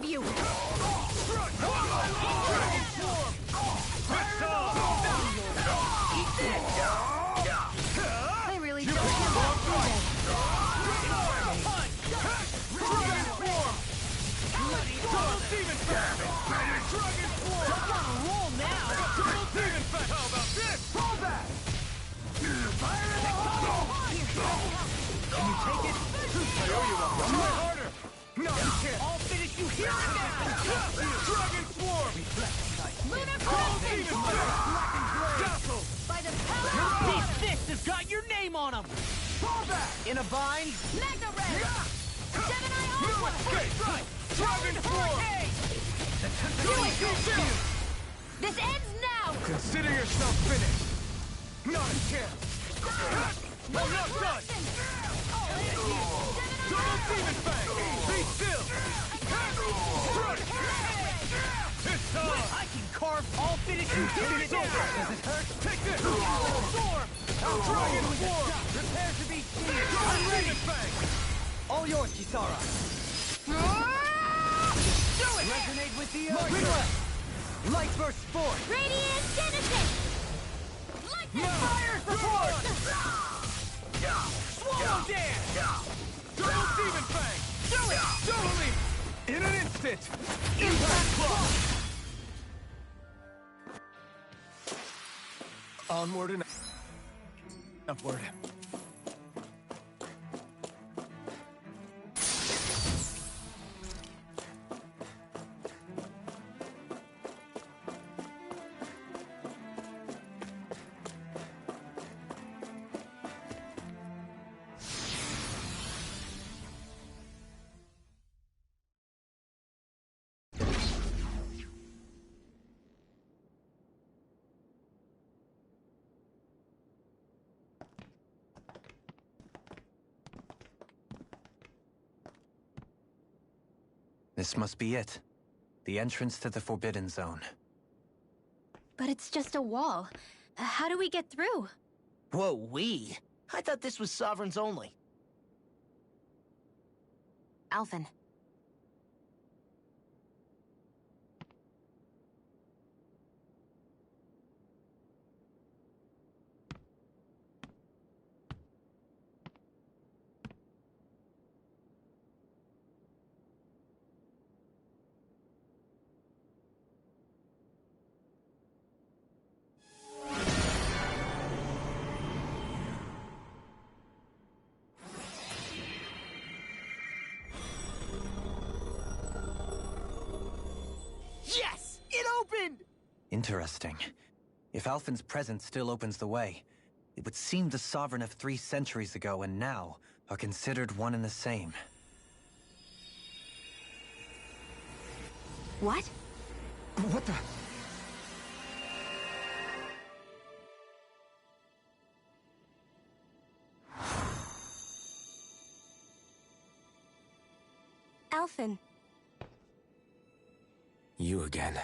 have you! They really don't give up, do they? On a roll now! How about this? Roll back! Can you take it? I owe you one. Try harder! No, you can't! I'll finish you here and now! Dragon Swarm! Lunar Crescent! Dazzle! By the power of This fist has got your name on him! Fall back! In a bind? Magna Red! Gemini No Alpha! escape! Dragon Swarm! Do it! This ends now! Consider yourself finished! Not a chance! Lunar not done! Crescent! Double Demon Fang! Be still! It's on! I can carve all finish you here and now! Does it hurt? Take this! Storm! Dragon Swarm! Prepare to be seen! I'm ready! Fang! All yours, Kisara! Do it! Resonate with the March Light burst forth! Radiant Genesis! Lightning fire support! Swallow dance! Double Demon Fang! Do it! Totally! In an instant! Impact Block! Onward and upward. This must be it. The entrance to the Forbidden Zone. But it's just a wall. How do we get through? Whoa, we? I thought this was Sovereigns only. Alphen. Yes! It opened! Interesting. If Alphen's presence still opens the way, it would seem the Sovereign of 3 centuries ago and now are considered one and the same. What? What the? Alphen. You again.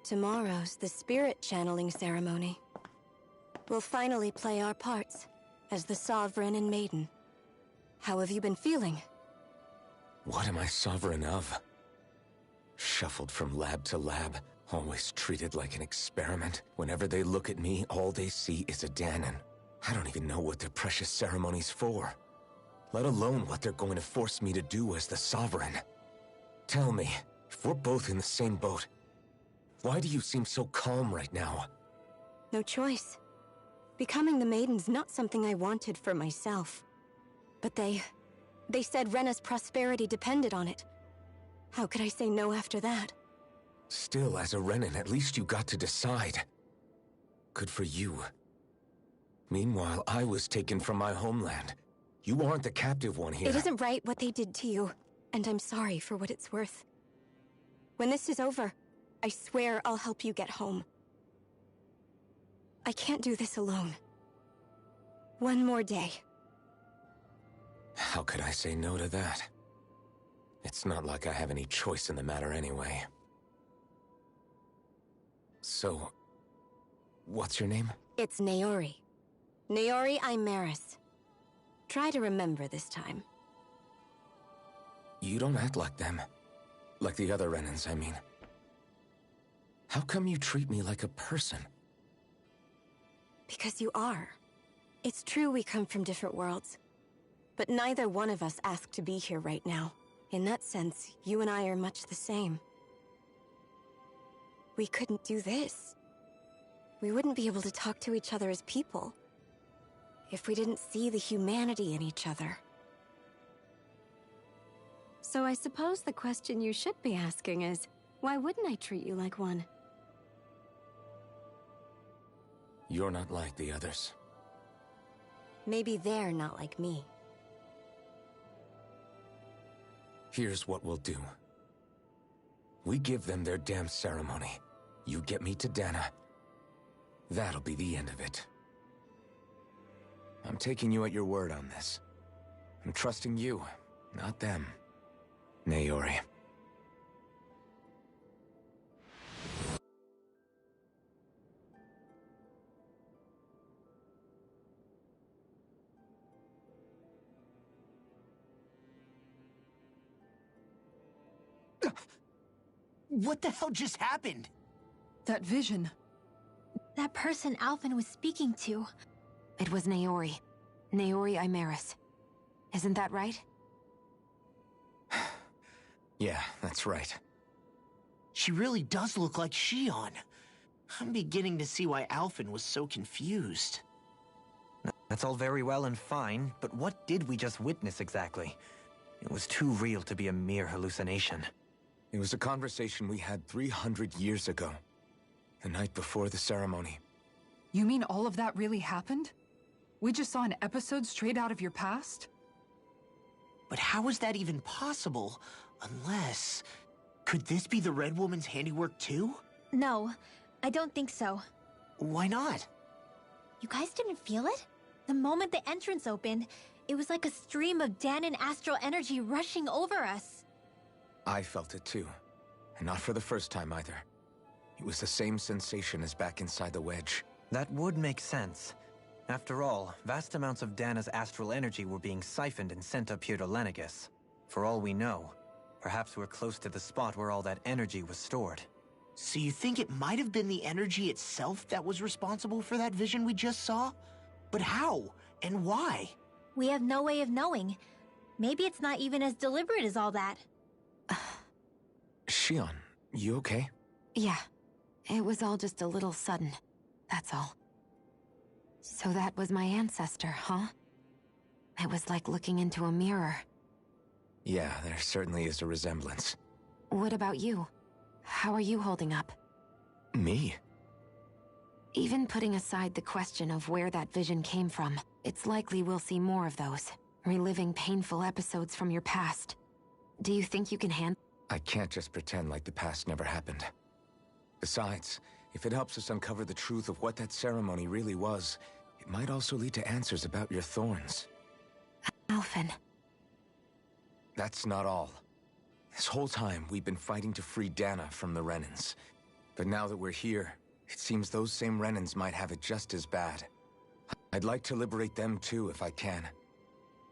Tomorrow's the spirit channeling ceremony. We'll finally play our parts as the Sovereign and Maiden. How have you been feeling? What am I sovereign of? Shuffled from lab to lab, always treated like an experiment. Whenever they look at me, all they see is a Danon. I don't even know what their precious ceremony's for, let alone what they're going to force me to do as the Sovereign. Tell me, if we're both in the same boat, why do you seem so calm right now? No choice. Becoming the Maiden's not something I wanted for myself. But they said Rena's prosperity depended on it. How could I say no after that? Still, as a Renan, at least you got to decide. Good for you. Meanwhile, I was taken from my homeland. You aren't the captive one here. It isn't right what they did to you, and I'm sorry for what it's worth. When this is over, I swear I'll help you get home. I can't do this alone. One more day. How could I say no to that? It's not like I have any choice in the matter anyway. So, what's your name? It's Naori. Naori Imaris. Try to remember this time. You don't act like them. Like the other Renans, I mean. How come you treat me like a person? Because you are. It's true we come from different worlds. But neither one of us asked to be here right now. In that sense, you and I are much the same. We couldn't do this. We wouldn't be able to talk to each other as people if we didn't see the humanity in each other. So I suppose the question you should be asking is, why wouldn't I treat you like one? You're not like the others. Maybe they're not like me. Here's what we'll do. We give them their damn ceremony. You get me to Dana. That'll be the end of it. I'm taking you at your word on this. I'm trusting you, not them. Naori. What the hell just happened? That vision. That person Alphen was speaking to. It was Naori. Naori Imeris. Isn't that right? Yeah, that's right. She really does look like Shion. I'm beginning to see why Alphen was so confused. That's all very well and fine, but what did we just witness exactly? It was too real to be a mere hallucination. It was a conversation we had 300 years ago. The night before the ceremony. You mean all of that really happened? We just saw an episode straight out of your past? But how is that even possible? Unless... Could this be the Red Woman's handiwork too? No, I don't think so. Why not? You guys didn't feel it? The moment the entrance opened, it was like a stream of Danon astral energy rushing over us. I felt it too. And not for the first time either. It was the same sensation as back inside the wedge. That would make sense. After all, vast amounts of Dana's astral energy were being siphoned and sent up here to Lenegis. For all we know, perhaps we're close to the spot where all that energy was stored. So you think it might have been the energy itself that was responsible for that vision we just saw? But how? And why? We have no way of knowing. Maybe it's not even as deliberate as all that. Shion, you okay? Yeah. It was all just a little sudden. That's all. So that was my ancestor, huh? It was like looking into a mirror. Yeah, there certainly is a resemblance. What about you? How are you holding up? Me? Even putting aside the question of where that vision came from, it's likely we'll see more of those, reliving painful episodes from your past. Do you think you can handle? I can't just pretend like the past never happened. Besides, if it helps us uncover the truth of what that ceremony really was, it might also lead to answers about your thorns. Alphen. That's not all. This whole time, we've been fighting to free Dana from the Renans. But now that we're here, it seems those same Renans might have it just as bad. I'd like to liberate them too, if I can.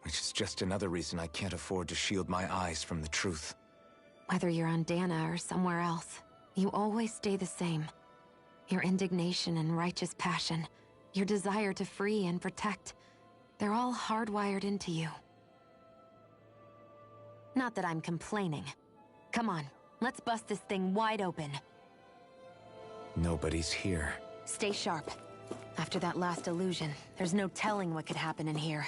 Which is just another reason I can't afford to shield my eyes from the truth. Whether you're on Dana or somewhere else, you always stay the same. Your indignation and righteous passion, your desire to free and protect, they're all hardwired into you. Not that I'm complaining. Come on, let's bust this thing wide open. Nobody's here. Stay sharp. After that last illusion, there's no telling what could happen in here.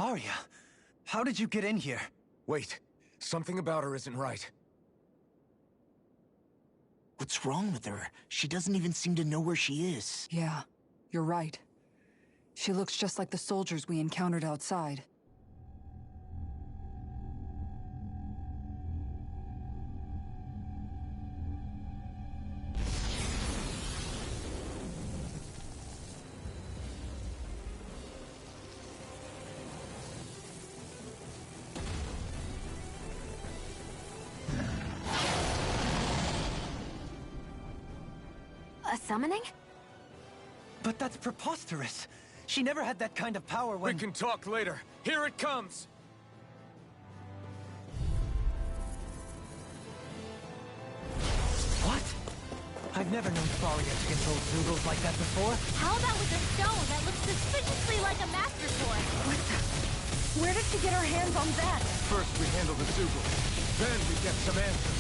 Faria, how did you get in here? Wait, something about her isn't right. What's wrong with her? She doesn't even seem to know where she is. Yeah, you're right. She looks just like the soldiers we encountered outside. A summoning? But that's preposterous. She never had that kind of power when... We can talk later. Here it comes! What? I've never known Faria to control Zoogles like that before. How about with a stone that looks suspiciously like a Master Sword? What the? Where did she get her hands on that? First we handle the Zoogle. Then we get some answers.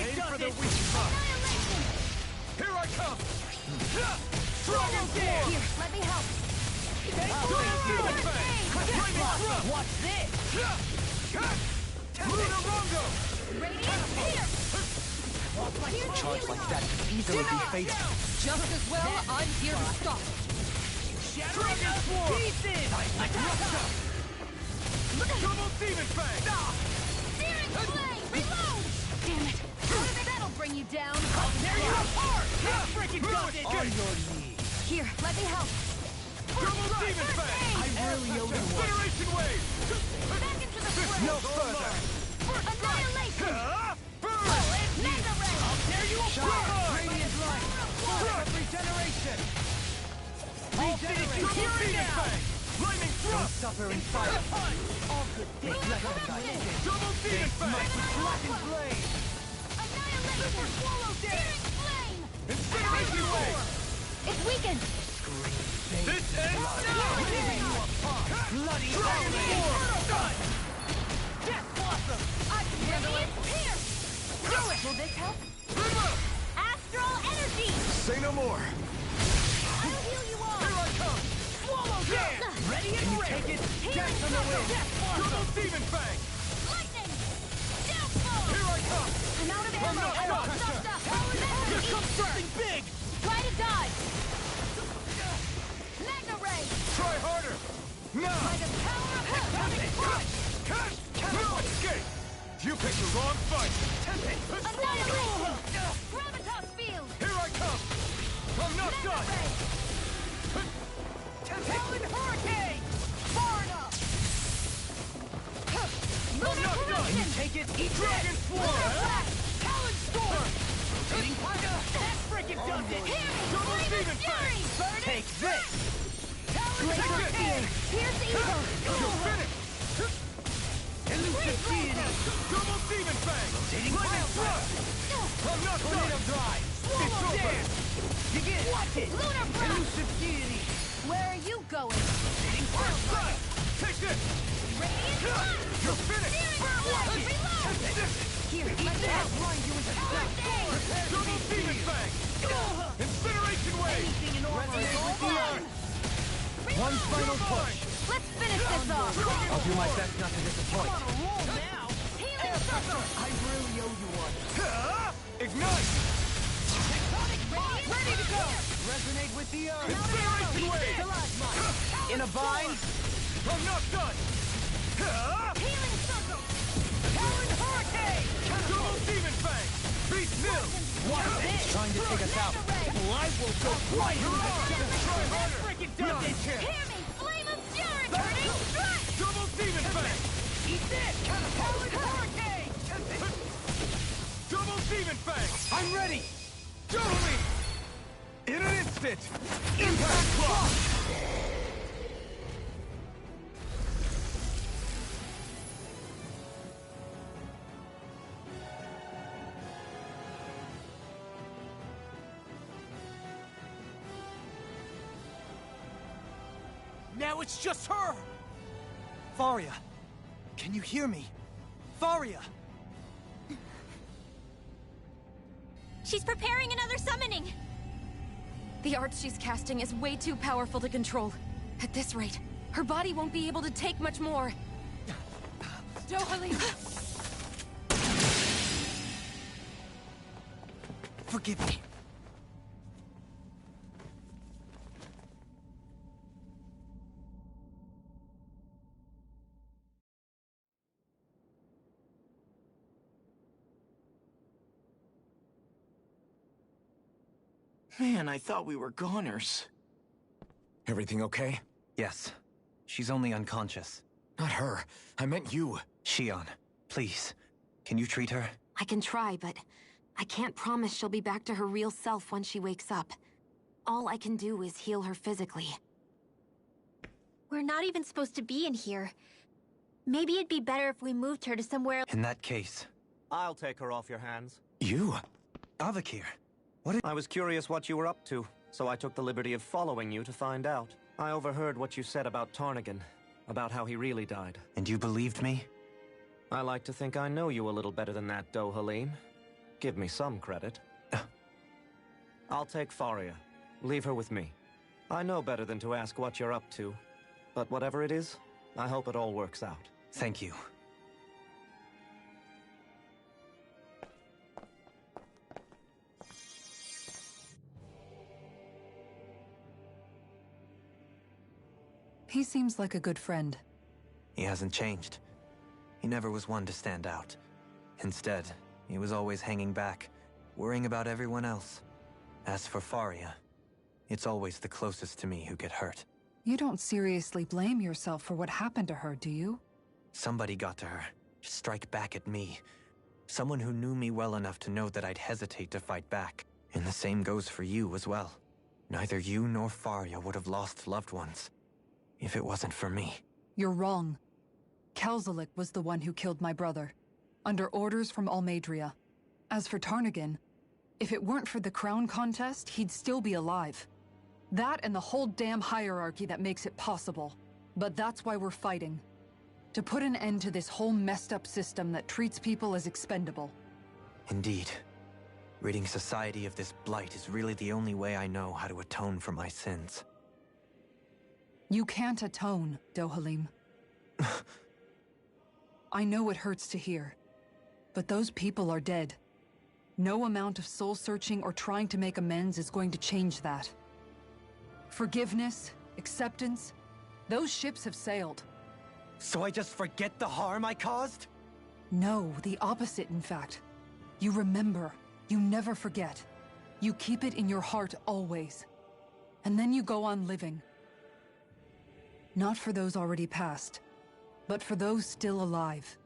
Aim for the weak spot. Annihilation! Here I come! Dragon Form! Here, let me help. What's this? Lunarongo! Radiant Pierce! Charge like that could easily be fatal. Just as well, I'm here to stop. Dragon Form! Double Demon Fang! Searing Flame! Reload! Damn it! That'll bring you down. I'll tear you apart! Freaking does it! On your knees! Here, let me help. Double Demon Fang! I really owe you one. Incineration Wave! Back into the fray! No further! Annihilation! Burn! Mega Ray! I'll tear you apart! Radiant Light! Crush! Regeneration! Regeneration! Double Demon Fang! Lightning Thrust! Suffer in silence. All good things left behind. Double Demon Fang! Blackened Blade! Annihilation! Super Swallow Dance! Flame! Incineration Wave! It's weakened! This ends now! Bloody Dragon Form! Death Blossom! Radiant Pierce! Do it! Will this help? Astral Energy! Say no more! I'll heal you all! Here I come! Swallow Dance! Ready and Take it! Healing Death on the wind! Death Double Demon Fang! Lightning! Downfall! Here I come! I'm out of I'm ammo! not done! Stop, stop! Power down! Here comes something big! Try to dodge! Mega Ray! Try harder! Now! By the power of hell! Catch! No escape! You picked the wrong fight! Annihilation! Gravitas Field! Here I come! I'm not Mega done! Ray! Talon Hurricane! Far enough! I'm not done! Collision! Take it! Eat Dragon Swarm! Talon Storm! Rotating Fire! That freaking does it! Double Demon Fang! Take this! Laser Fear! Here's the Eagle! You're finished! Elusive Deity! Double Demon Fang! Rotating Lightning Thrust! I'm not done! Drive! It's over! Begin! Watch it! Lunar Breath! Elusive Deity! Where are you going? Rotating First Strike! Take this! Radiant Blast! You're finished! Watch it! Reload! Here, let me help! Double Demon Fang! Incineration Wave! Resonate with the earth! One final push. Let's finish this off! I'll do my best not to disappoint. Healing Circle! I really owe you one. Ignite! Ready to go! Resonate with the earth! Incineration Wave! In a bind? I'm not done! Healing Circle! Talon Hurricane! Double Demon Fang! Beast Nil! What's this? Trying to take us out. Well, I will go right You're on! Try harder! Not a chance! Hear me! Flame of Fury! Turning strike! Double Demon Fang! Eat this! Talon Hurricane! Double Demon Fang! I'm ready! Totally! In an instant! Impact Clock! Now it's just her! Faria, can you hear me? Faria! She's preparing another summoning! The art she's casting is way too powerful to control. At this rate, Her body won't be able to take much more. Dohalim! Forgive me. Man, I thought we were goners. Everything okay? Yes. She's only unconscious. Not her. I meant you. Shion, please. Can you treat her? I can try, but I can't promise she'll be back to her real self when she wakes up. All I can do is heal her physically. We're not even supposed to be in here. Maybe it'd be better if we moved her to somewhere... In that case... I'll take her off your hands. You? Avakir, I was curious what you were up to, so I took the liberty of following you to find out. I overheard what you said about Tarnigan, about how he really died. And you believed me? I like to think I know you a little better than that, Dohalim. Give me some credit. I'll take Faria. Leave her with me. I know better than to ask what you're up to. But whatever it is, I hope it all works out. Thank you. He seems like a good friend. He hasn't changed. He never was one to stand out. Instead, he was always hanging back, worrying about everyone else. As for Faria, it's always the closest to me who get hurt. You don't seriously blame yourself for what happened to her, do you? Somebody got to her, to strike back at me. Someone who knew me well enough to know that I'd hesitate to fight back. And the same goes for you as well. Neither you nor Faria would have lost loved ones if it wasn't for me. You're wrong. Kelzelik was the one who killed my brother, under orders from Almadria. As for Tarnigan, if it weren't for the crown contest, he'd still be alive. That and the whole damn hierarchy that makes it possible. But that's why we're fighting. To put an end to this whole messed up system that treats people as expendable. Indeed. Ridding society of this blight is really the only way I know how to atone for my sins. You can't atone, Dohalim. I know it hurts to hear, but those people are dead. No amount of soul-searching or trying to make amends is going to change that. Forgiveness, acceptance, those ships have sailed. So I just forget the harm I caused? No, the opposite, in fact. You remember. You never forget. You keep it in your heart always. And then you go on living. Not for those already past, but for those still alive.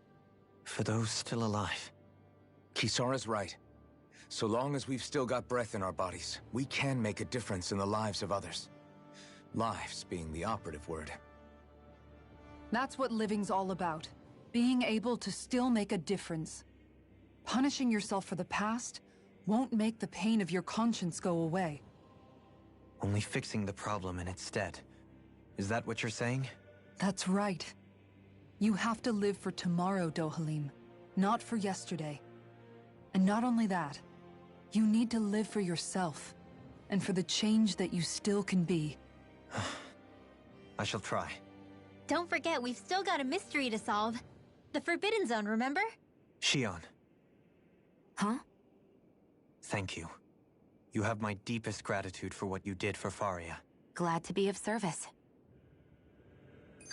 For those still alive. Kisara's right. So long as we've still got breath in our bodies, we can make a difference in the lives of others. Lives being the operative word. That's what living's all about. Being able to still make a difference. Punishing yourself for the past won't make the pain of your conscience go away. Only fixing the problem in its stead. Is that what you're saying? That's right. You have to live for tomorrow, Dohalim, not for yesterday. And not only that, you need to live for yourself, and for the change that you still can be. I shall try. Don't forget, we've still got a mystery to solve. The Forbidden Zone, remember? Shion, Huh? thank you. You have my deepest gratitude for what you did for Faria. Glad to be of service.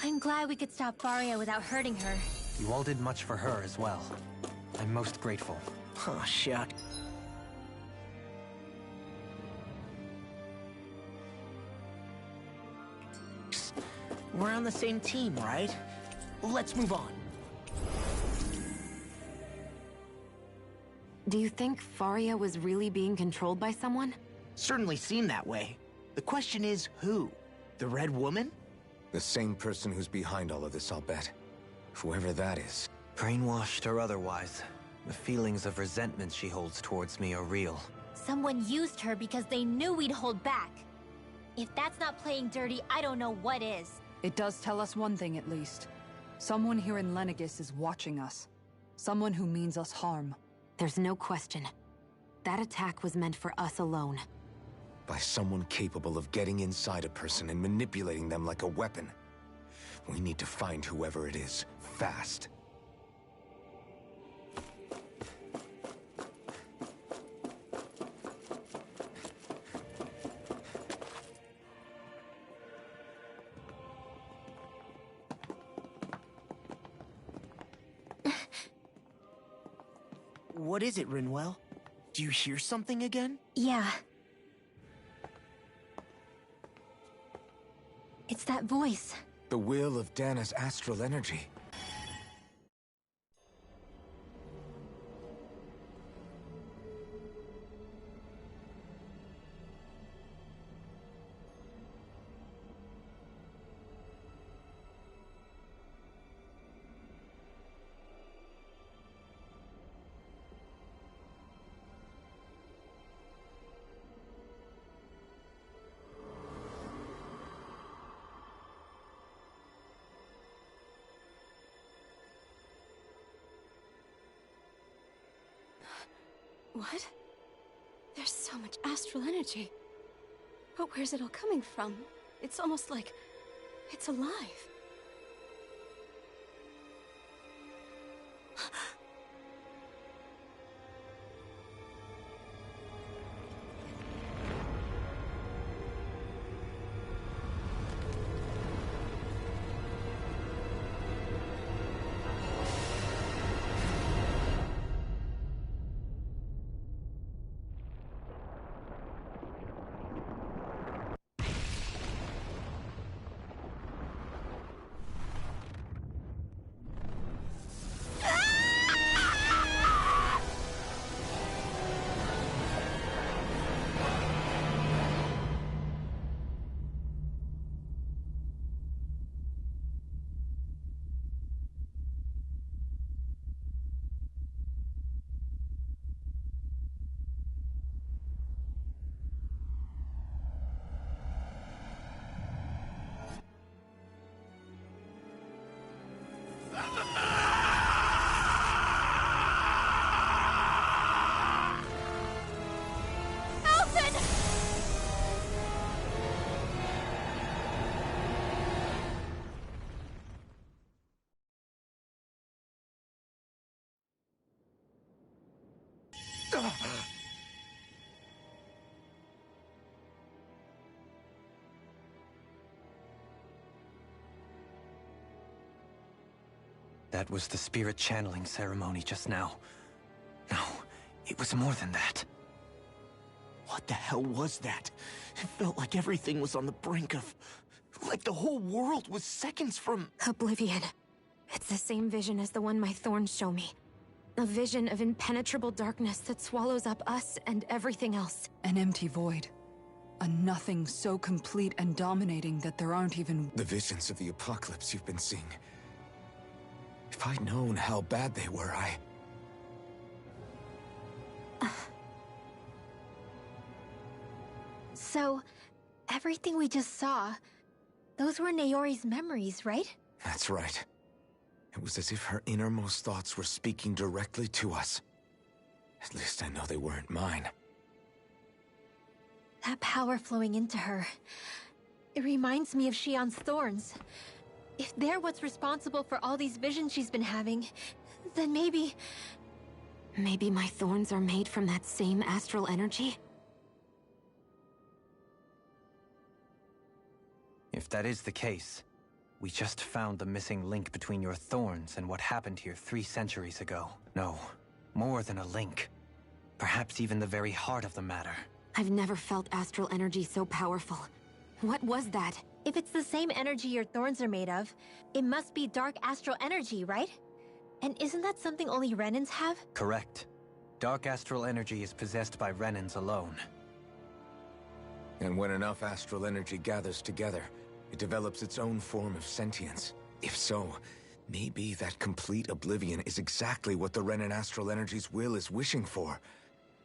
I'm glad we could stop Faria without hurting her. You all did much for her as well. I'm most grateful. Oh, shuck. We're on the same team, right? Let's move on. Do you think Faria was really being controlled by someone? Certainly seemed that way. The question is, who? The Red Woman? The same person who's behind all of this, I'll bet. Whoever that is. Brainwashed or otherwise, the feelings of resentment she holds towards me are real. Someone used her because they knew we'd hold back. If that's not playing dirty, I don't know what is. It does tell us one thing at least. Someone here in Lenegis is watching us. Someone who means us harm. There's no question. That attack was meant for us alone. By someone capable of getting inside a person and manipulating them like a weapon. We need to find whoever it is, fast. What is it, Rinwell? Do you hear something again? Yeah. It's that voice. The will of Dana's astral energy. What? There's so much astral energy. But where's it all coming from? It's almost like it's alive. That was the spirit channeling ceremony just now. No, it was more than that. What the hell was that? It felt like everything was on the brink of... like the whole world was seconds from... Oblivion. It's the same vision as the one my thorns show me. A vision of impenetrable darkness that swallows up us and everything else. An empty void. A nothing so complete and dominating that there aren't even... The visions of the apocalypse you've been seeing. If I'd known how bad they were, So, everything we just saw, those were Naori's memories, right? That's right. It was as if her innermost thoughts were speaking directly to us. At least I know they weren't mine. That power flowing into her. It reminds me of Shion's thorns. If they're what's responsible for all these visions she's been having, then maybe... Maybe my thorns are made from that same astral energy? If that is the case, we just found the missing link between your thorns and what happened here 3 centuries ago. No, more than a link. Perhaps even the very heart of the matter. I've never felt astral energy so powerful. What was that? If it's the same energy your thorns are made of, it must be dark astral energy, right? And isn't that something only Renans have? Correct. Dark astral energy is possessed by Renans alone. And when enough astral energy gathers together, it develops its own form of sentience. If so, maybe that complete oblivion is exactly what the Renan astral energy's will is wishing for.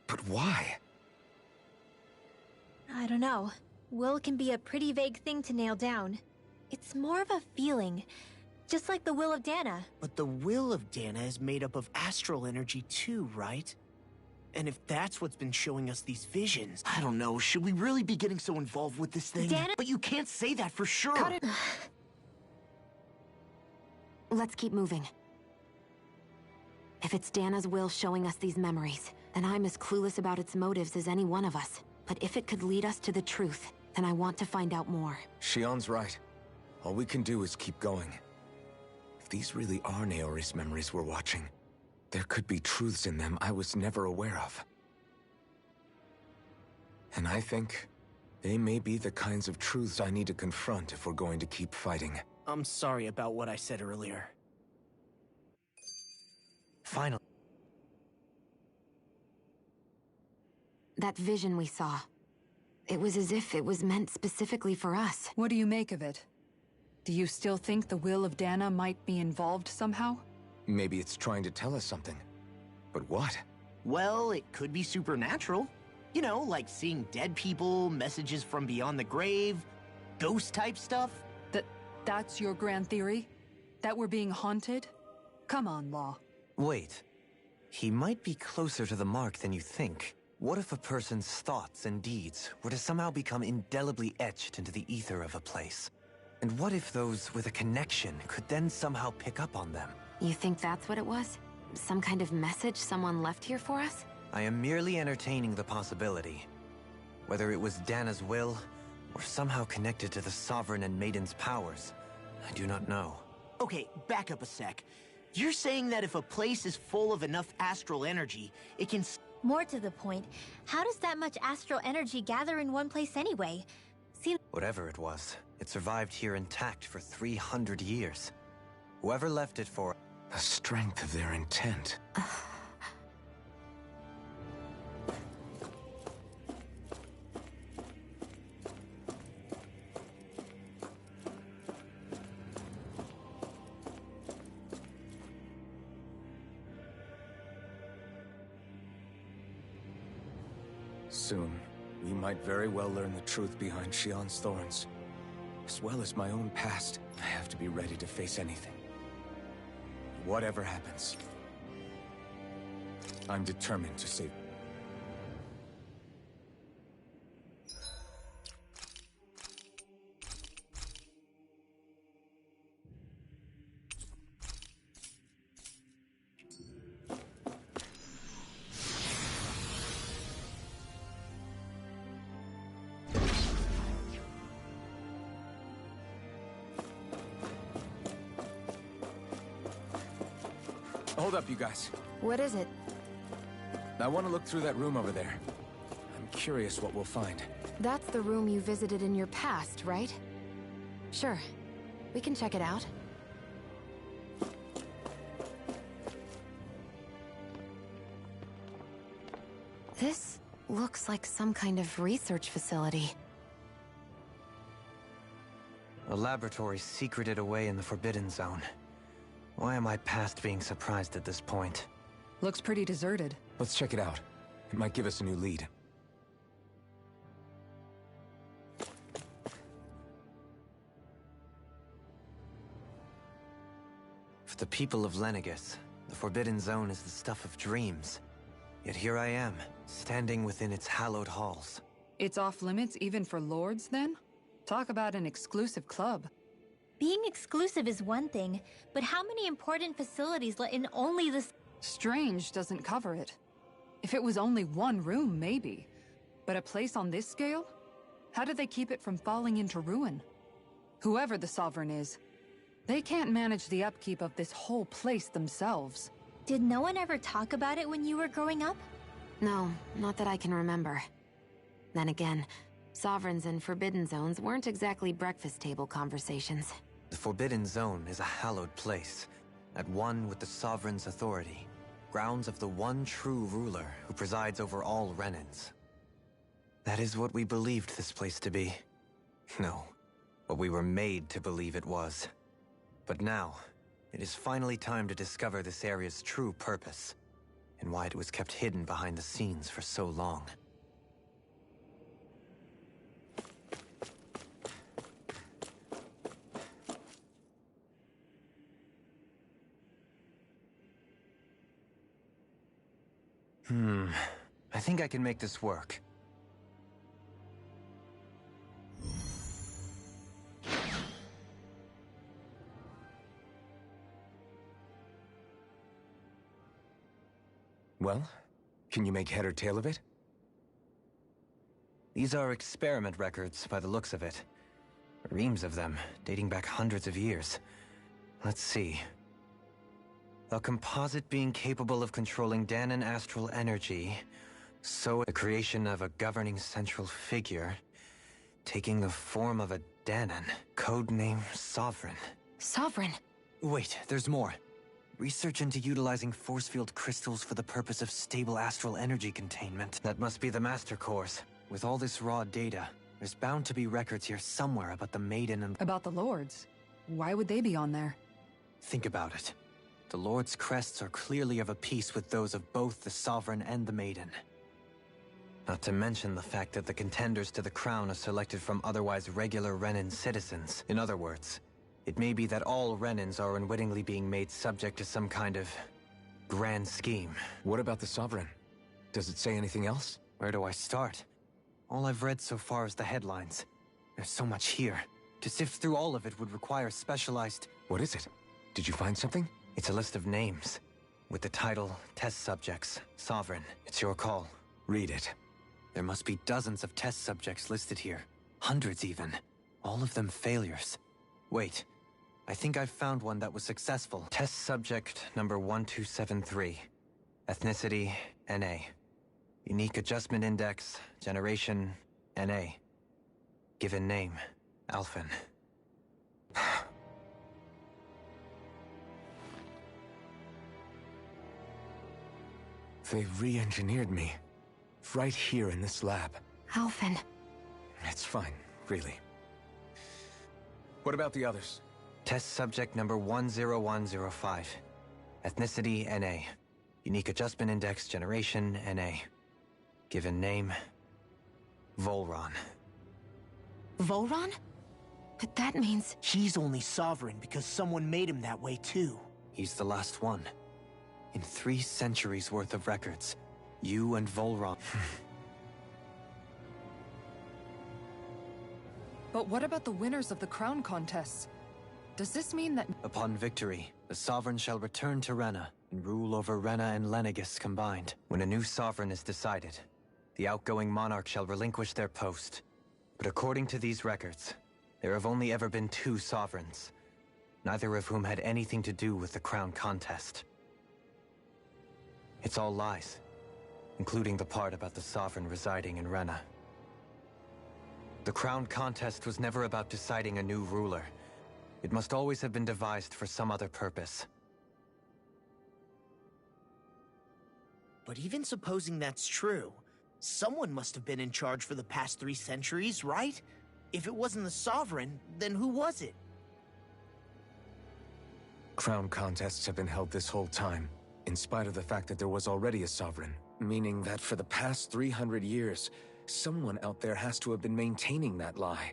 But why? I don't know. Will can be a pretty vague thing to nail down. It's more of a feeling, just like the will of Dana. But the will of Dana is made up of astral energy too, right? And if that's what's been showing us these visions... I don't know, should we really be getting so involved with this thing? Dana... But you can't say that for sure! Cut it. Let's keep moving. If it's Dana's will showing us these memories, then I'm as clueless about its motives as any one of us. But if it could lead us to the truth, then I want to find out more. Shion's right. All we can do is keep going. If these really are Naori's memories we're watching, there could be truths in them I was never aware of. And I think they may be the kinds of truths I need to confront if we're going to keep fighting. I'm sorry about what I said earlier. Finally. That vision we saw. It was as if it was meant specifically for us. What do you make of it? Do you still think the will of Dana might be involved somehow? Maybe it's trying to tell us something. But what? Well, it could be supernatural. You know, like seeing dead people, messages from beyond the grave, ghost-type stuff. That's your grand theory? That we're being haunted? Come on, Law. Wait. He might be closer to the mark than you think. What if a person's thoughts and deeds were to somehow become indelibly etched into the ether of a place? And what if those with a connection could then somehow pick up on them? You think that's what it was? Some kind of message someone left here for us? I am merely entertaining the possibility. Whether it was Dana's will, or somehow connected to the Sovereign and Maiden's powers, I do not know. Okay, back up a sec. You're saying that if a place is full of enough astral energy, it can... More to the point, how does that much astral energy gather in one place anyway? Whatever it was, it survived here intact for 300 years. Whoever left it for... The strength of their intent. Soon, we might very well learn the truth behind Shion's thorns. As well as my own past, I have to be ready to face anything. Whatever happens, I'm determined to save. Hold up, you guys. What is it? I want to look through that room over there. I'm curious what we'll find. That's the room you visited in your past, right? Sure. We can check it out. This looks like some kind of research facility. A laboratory secreted away in the Forbidden Zone. Why am I past being surprised at this point? Looks pretty deserted. Let's check it out. It might give us a new lead. For the people of Lenegis, the Forbidden Zone is the stuff of dreams. Yet here I am, standing within its hallowed halls. It's off limits even for lords, then? Talk about an exclusive club. Being exclusive is one thing, but how many important facilities let in only the... Strange doesn't cover it. If it was only one room, maybe. But a place on this scale? How do they keep it from falling into ruin? Whoever the Sovereign is, they can't manage the upkeep of this whole place themselves. Did no one ever talk about it when you were growing up? No, not that I can remember. Then again, Sovereigns and Forbidden Zones weren't exactly breakfast table conversations. The Forbidden Zone is a hallowed place, at one with the Sovereign's authority, grounds of the one true ruler who presides over all Renans. That is what we believed this place to be. No, what we were made to believe it was. But now, it is finally time to discover this area's true purpose, and why it was kept hidden behind the scenes for so long. I think I can make this work. Well, can you make head or tail of it? These are experiment records, by the looks of it. Reams of them, dating back hundreds of years. Let's see. A composite being capable of controlling Danon astral energy. So, the creation of a governing central figure, taking the form of a Danon. Codename Sovereign. Sovereign? Wait, there's more. Research into utilizing force field crystals for the purpose of stable astral energy containment. That must be the Master Course. With all this raw data, there's bound to be records here somewhere about the Maiden and... About the Lords? Why would they be on there? Think about it. The Lord's crests are clearly of a piece with those of both the Sovereign and the Maiden. Not to mention the fact that the contenders to the crown are selected from otherwise regular Renan citizens. In other words, it may be that all Renans are unwittingly being made subject to some kind of grand scheme. What about the Sovereign? Does it say anything else? Where do I start? All I've read so far is the headlines. There's so much here. To sift through all of it would require specialized... What is it? Did you find something? It's a list of names, with the title, Test Subjects, Sovereign. It's your call. Read it. There must be dozens of test subjects listed here. Hundreds even. All of them failures. Wait, I think I've found one that was successful. Test subject number 1273. Ethnicity, NA. Unique Adjustment Index, Generation, NA. Given name, Alphen. They re-engineered me. Right here in this lab. Alphen. It's fine, really. What about the others? Test subject number 10105. Ethnicity, NA. Unique Adjustment Index, Generation, NA. Given name, Volron. Volron? But that means... He's only sovereign because someone made him that way too. He's the last one. In 3 centuries worth of records, you and Volron... But what about the winners of the crown contests? Does this mean that... Upon victory, the Sovereign shall return to Rena and rule over Rena and Lenegis combined. When a new Sovereign is decided, the outgoing monarch shall relinquish their post. But according to these records, there have only ever been 2 Sovereigns, neither of whom had anything to do with the crown contest. It's all lies, including the part about the Sovereign residing in Rena. The crown contest was never about deciding a new ruler. It must always have been devised for some other purpose. But even supposing that's true, someone must have been in charge for the past 3 centuries, right? If it wasn't the Sovereign, then who was it? Crown contests have been held this whole time, in spite of the fact that there was already a Sovereign. Meaning that for the past 300 years, someone out there has to have been maintaining that lie.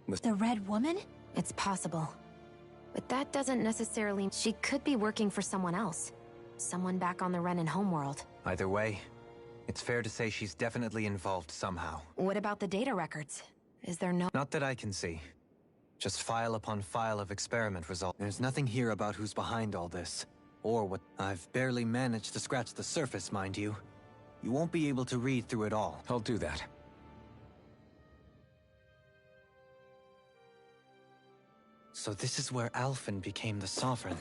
The Red Woman? It's possible. But that doesn't necessarily... She could be working for someone else. Someone back on the Renan homeworld. Either way, it's fair to say she's definitely involved somehow. What about the data records? Is there no... Not that I can see. Just file upon file of experiment results. There's nothing here about who's behind all this. Or what... I've barely managed to scratch the surface, mind you. You won't be able to read through it all. I'll do that. So this is where Alphen became the Sovereign.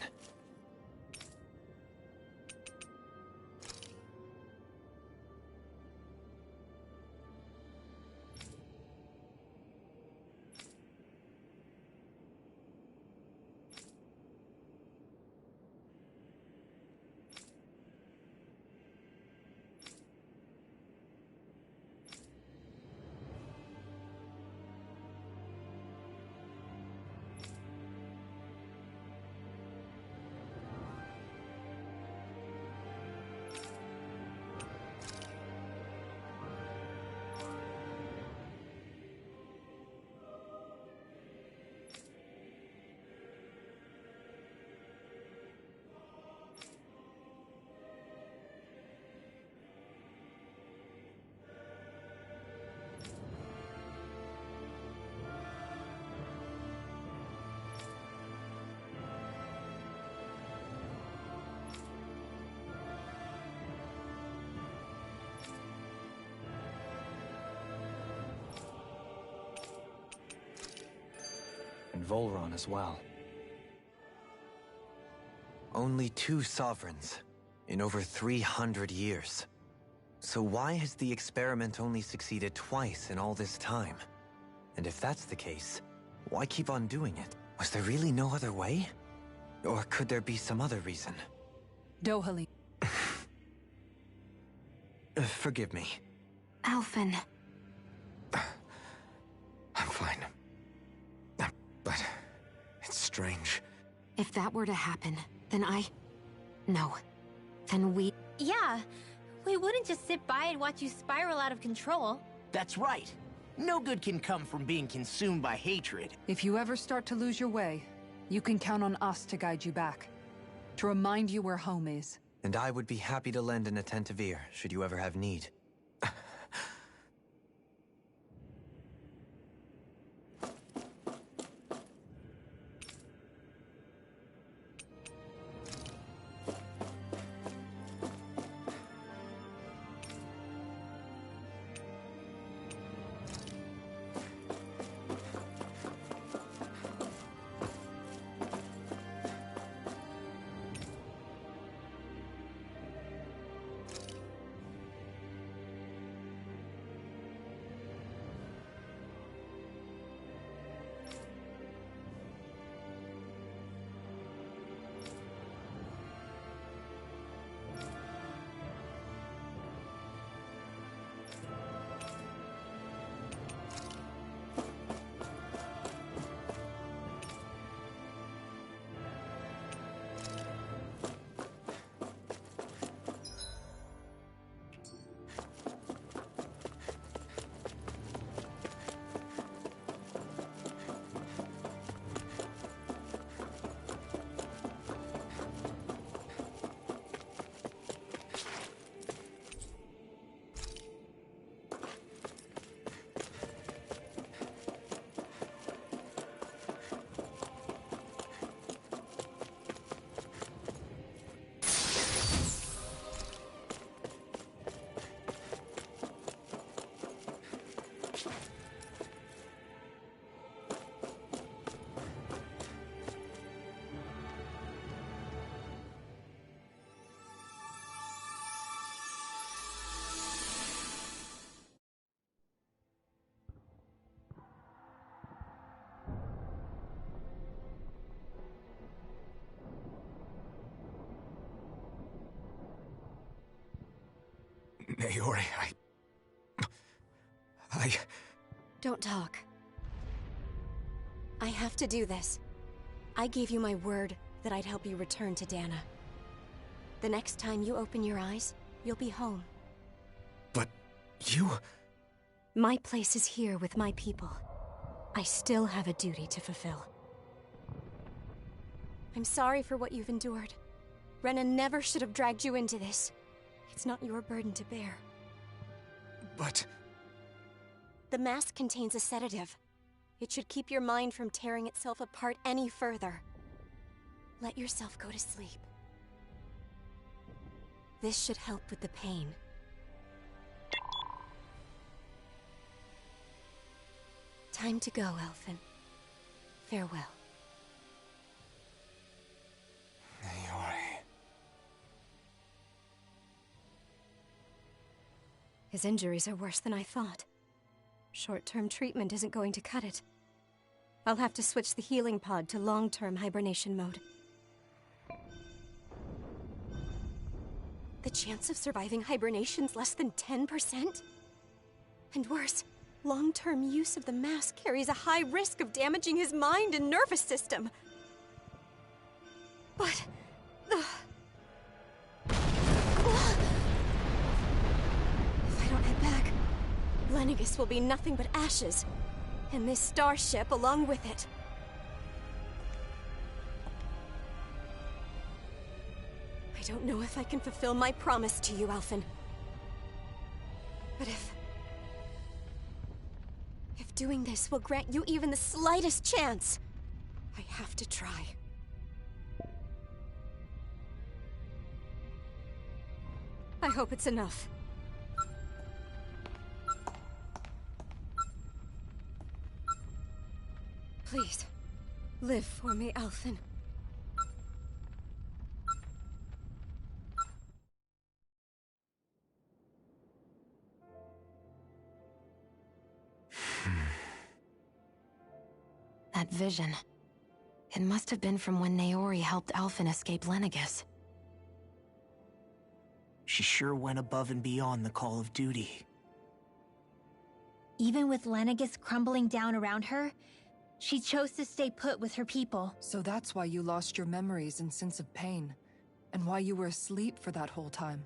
and Volron as well. Only 2 sovereigns in over 300 years. So why has the experiment only succeeded twice in all this time? And if that's the case, why keep on doing it? Was there really no other way? Or could there be some other reason? Dohalim. Forgive me. Alphen. I'm fine. But it's strange. If that were to happen, then No. Then we... Yeah, we wouldn't just sit by and watch you spiral out of control. That's right. No good can come from being consumed by hatred. If you ever start to lose your way, you can count on us to guide you back. To remind you where home is. And I would be happy to lend an attentive ear, should you ever have need. Naori, Don't talk. I have to do this. I gave you my word that I'd help you return to Dana. The next time you open your eyes, you'll be home. But you... My place is here with my people. I still have a duty to fulfill. I'm sorry for what you've endured. Rena never should have dragged you into this. It's not your burden to bear. But... The mask contains a sedative. It should keep your mind from tearing itself apart any further. Let yourself go to sleep. This should help with the pain. Time to go, Alphen. Farewell. Naori... His injuries are worse than I thought. Short-term treatment isn't going to cut it. I'll have to switch the healing pod to long-term hibernation mode. The chance of surviving hibernation's less than 10%? And worse, long-term use of the mask carries a high risk of damaging his mind and nervous system. But... If I don't head back, Lenegis will be nothing but ashes, and this starship along with it. I don't know if I can fulfill my promise to you, Alphen. But if doing this will grant you even the slightest chance, I have to try. I hope it's enough. Please, Live for me, Alphen. That vision. It must have been from when Naori helped Alphen escape Lenegis. She sure went above and beyond the call of duty. Even with Lenegis crumbling down around her, she chose to stay put with her people. So that's why you lost your memories and sense of pain, and why you were asleep for that whole time.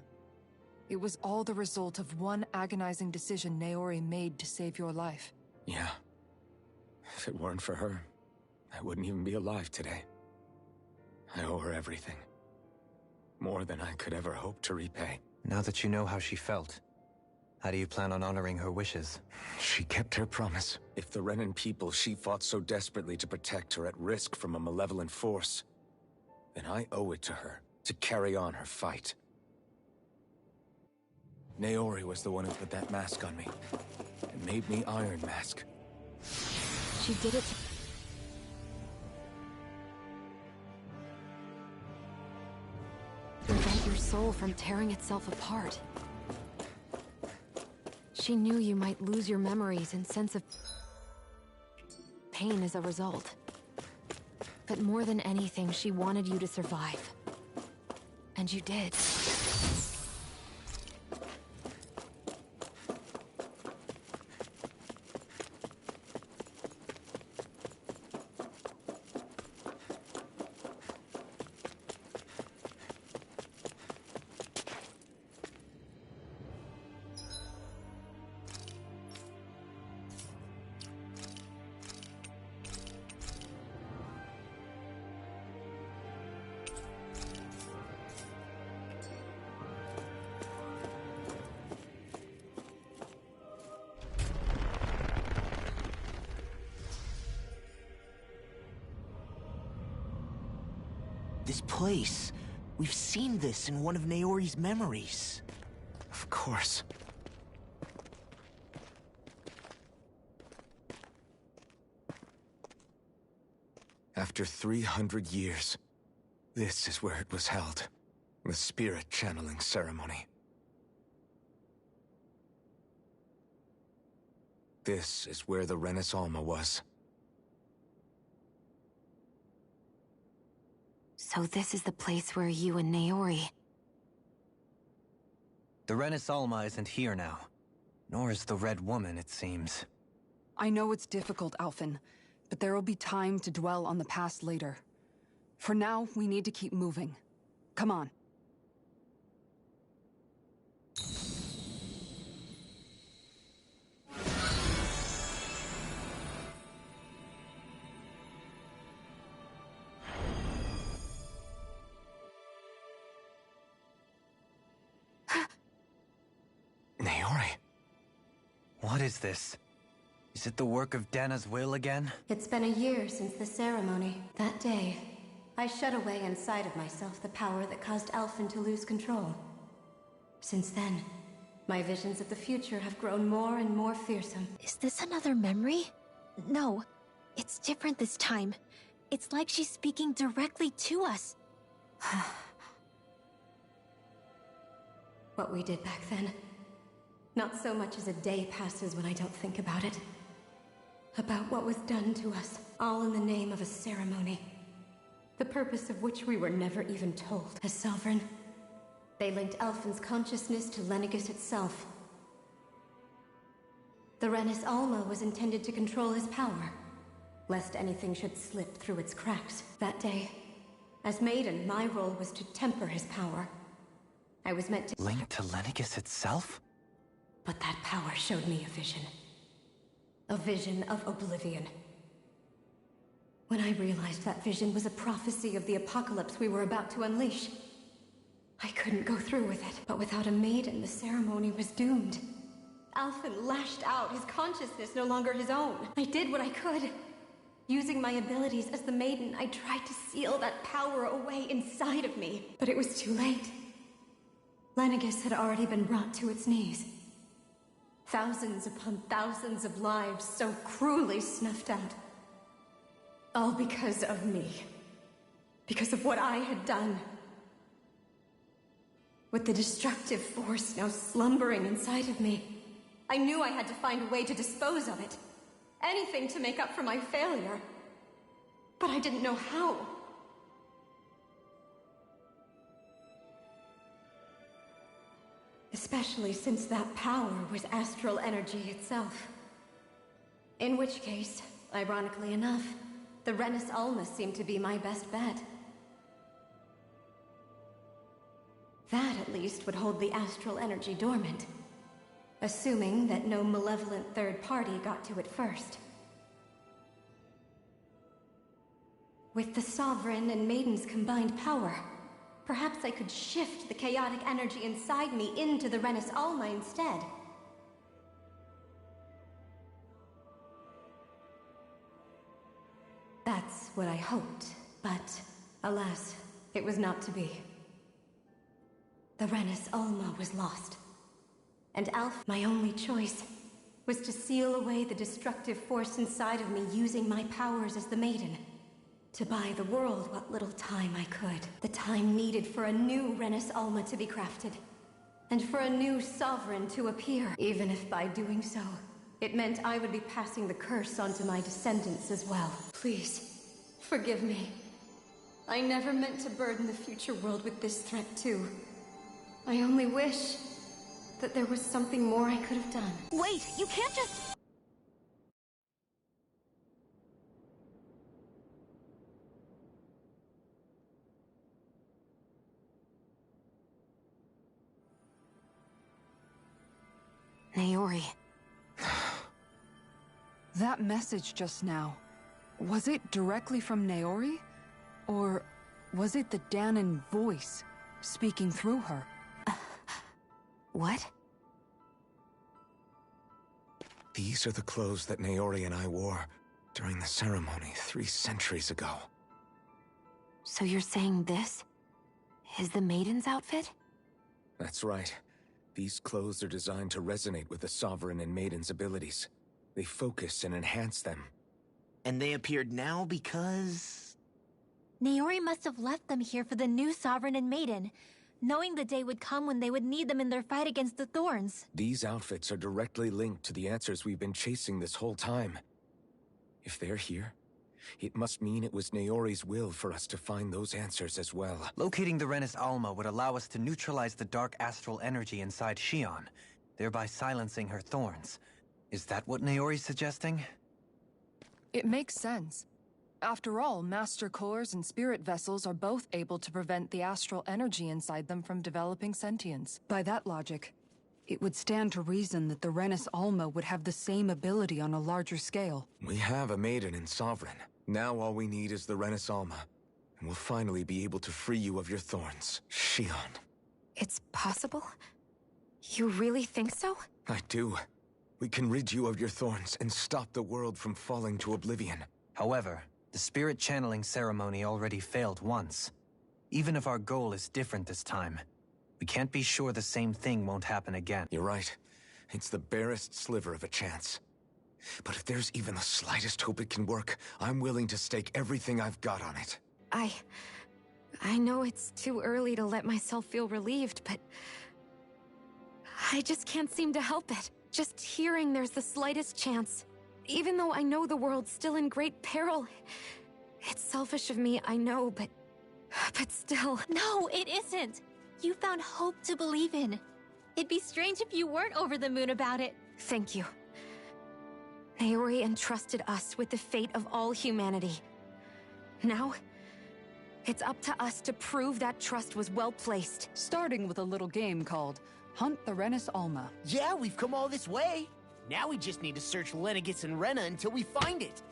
It was all the result of one agonizing decision Naori made to save your life. Yeah. If it weren't for her, I wouldn't even be alive today. I owe her everything. More than I could ever hope to repay. Now that you know how she felt, how do you plan on honoring her wishes? She kept her promise. If the Renan people she fought so desperately to protect are at risk from a malevolent force, then I owe it to her to carry on her fight. Naori was the one who put that mask on me, and made me Iron Mask. She did it to prevent your soul from tearing itself apart. She knew you might lose your memories and sense of pain as a result. But more than anything, she wanted you to survive. And you did. This place. We've seen this in one of Naori's memories. Of course. After 300 years, this is where it was held. The spirit channeling ceremony. This is where the Renis Alma was. So this is the place where you and Naori... The Renis Alma isn't here now. Nor is the Red Woman, it seems. I know it's difficult, Alphen, but there will be time to dwell on the past later. For now, we need to keep moving. Come on. Naori. What is this? Is it the work of Dana's will again? It's been a year since the ceremony. That day, I shut away inside of myself the power that caused Alphen to lose control. Since then, my visions of the future have grown more and more fearsome. Is this another memory? No, it's different this time. It's like she's speaking directly to us. What we did back then. Not so much as a day passes when I don't think about it. About what was done to us, all in the name of a ceremony. The purpose of which we were never even told. As Sovereign, they linked Alphen's consciousness to Lenegis itself. The Renis Alma was intended to control his power, lest anything should slip through its cracks. That day, as Maiden, my role was to temper his power. I was meant to... Linked to Lenegis itself? But that power showed me a vision. A vision of oblivion. When I realized that vision was a prophecy of the apocalypse we were about to unleash, I couldn't go through with it. But without a maiden, the ceremony was doomed. Alphen lashed out, his consciousness no longer his own. I did what I could. Using my abilities as the maiden, I tried to seal that power away inside of me. But it was too late. Lenegis had already been brought to its knees. Thousands upon thousands of lives so cruelly snuffed out. All because of me. Because of what I had done. With the destructive force now slumbering inside of me, I knew I had to find a way to dispose of it. Anything to make up for my failure. But I didn't know how. Especially since that power was astral energy itself. In which case, ironically enough, the Renus Alma seemed to be my best bet. That, at least, would hold the astral energy dormant. Assuming that no malevolent third party got to it first. With the Sovereign and Maiden's combined power, perhaps I could shift the chaotic energy inside me into the Renus Alma instead. That's what I hoped, but alas, it was not to be. The Renus Alma was lost. And my only choice, was to seal away the destructive force inside of me using my powers as the Maiden. To buy the world what little time I could. The time needed for a new Renus Alma to be crafted. And for a new Sovereign to appear. Even if by doing so, it meant I would be passing the curse onto my descendants as well. Please, forgive me. I never meant to burden the future world with this threat too. I only wish that there was something more I could have done. Wait, you can't just... Naori. That message just now, was it directly from Naori? Or was it the Danon voice speaking through her? What? These are the clothes that Naori and I wore during the ceremony 3 centuries ago. So you're saying this is the Maiden's outfit? That's right. These clothes are designed to resonate with the Sovereign and Maiden's abilities. They focus and enhance them. And they appeared now because... Naori must have left them here for the new Sovereign and Maiden, knowing the day would come when they would need them in their fight against the Thorns. These outfits are directly linked to the answers we've been chasing this whole time. If they're here, it must mean it was Naori's will for us to find those answers as well. Locating the Renus Alma would allow us to neutralize the dark astral energy inside Shion, thereby silencing her thorns. Is that what Naori's suggesting? It makes sense. After all, Master Cores and Spirit Vessels are both able to prevent the astral energy inside them from developing sentience. By that logic, it would stand to reason that the Renus Alma would have the same ability on a larger scale. We have a Maiden and Sovereign. Now all we need is the Renus Alma, and we'll finally be able to free you of your thorns, Shion. It's possible? You really think so? I do. We can rid you of your thorns and stop the world from falling to oblivion. However, the spirit channeling ceremony already failed once. Even if our goal is different this time, we can't be sure the same thing won't happen again. You're right. It's the barest sliver of a chance. But if there's even the slightest hope it can work, I'm willing to stake everything I've got on it. I know it's too early to let myself feel relieved, but... I just can't seem to help it. Just hearing there's the slightest chance. Even though I know the world's still in great peril. It's selfish of me, I know, but still... No, it isn't! You found hope to believe in. It'd be strange if you weren't over the moon about it. Thank you. Naori entrusted us with the fate of all humanity. Now, it's up to us to prove that trust was well placed. Starting with a little game called Hunt the Renus Alma. Yeah, we've come all this way. Now we just need to search Lenegis and Rena until we find it.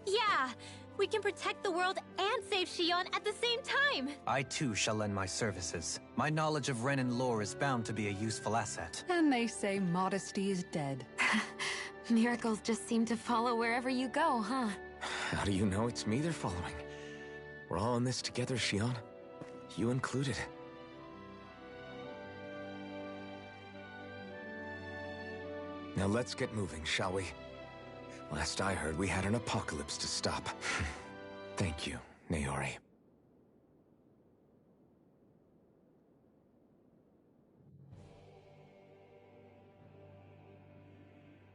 Yeah, we can protect the world and save Shion at the same time. I too shall lend my services. My knowledge of Renan lore is bound to be a useful asset. And they say modesty is dead. Miracles just seem to follow wherever you go, huh? How do you know it's me they're following? We're all in this together, Shion. You included. Now let's get moving, shall we? Last I heard, we had an apocalypse to stop. Thank you, Naori.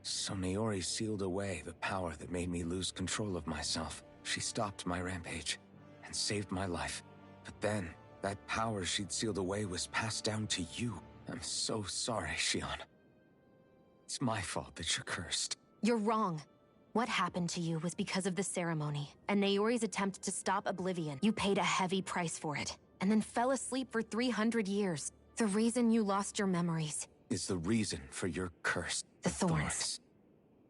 So Naori sealed away the power that made me lose control of myself. She stopped my rampage and saved my life. But then, that power she'd sealed away was passed down to you. I'm so sorry, Shion. It's my fault that you're cursed. You're wrong. What happened to you was because of the ceremony, and Naori's attempt to stop Oblivion. You paid a heavy price for it, and then fell asleep for 300 years. The reason you lost your memories is the reason for your curse. The thorns.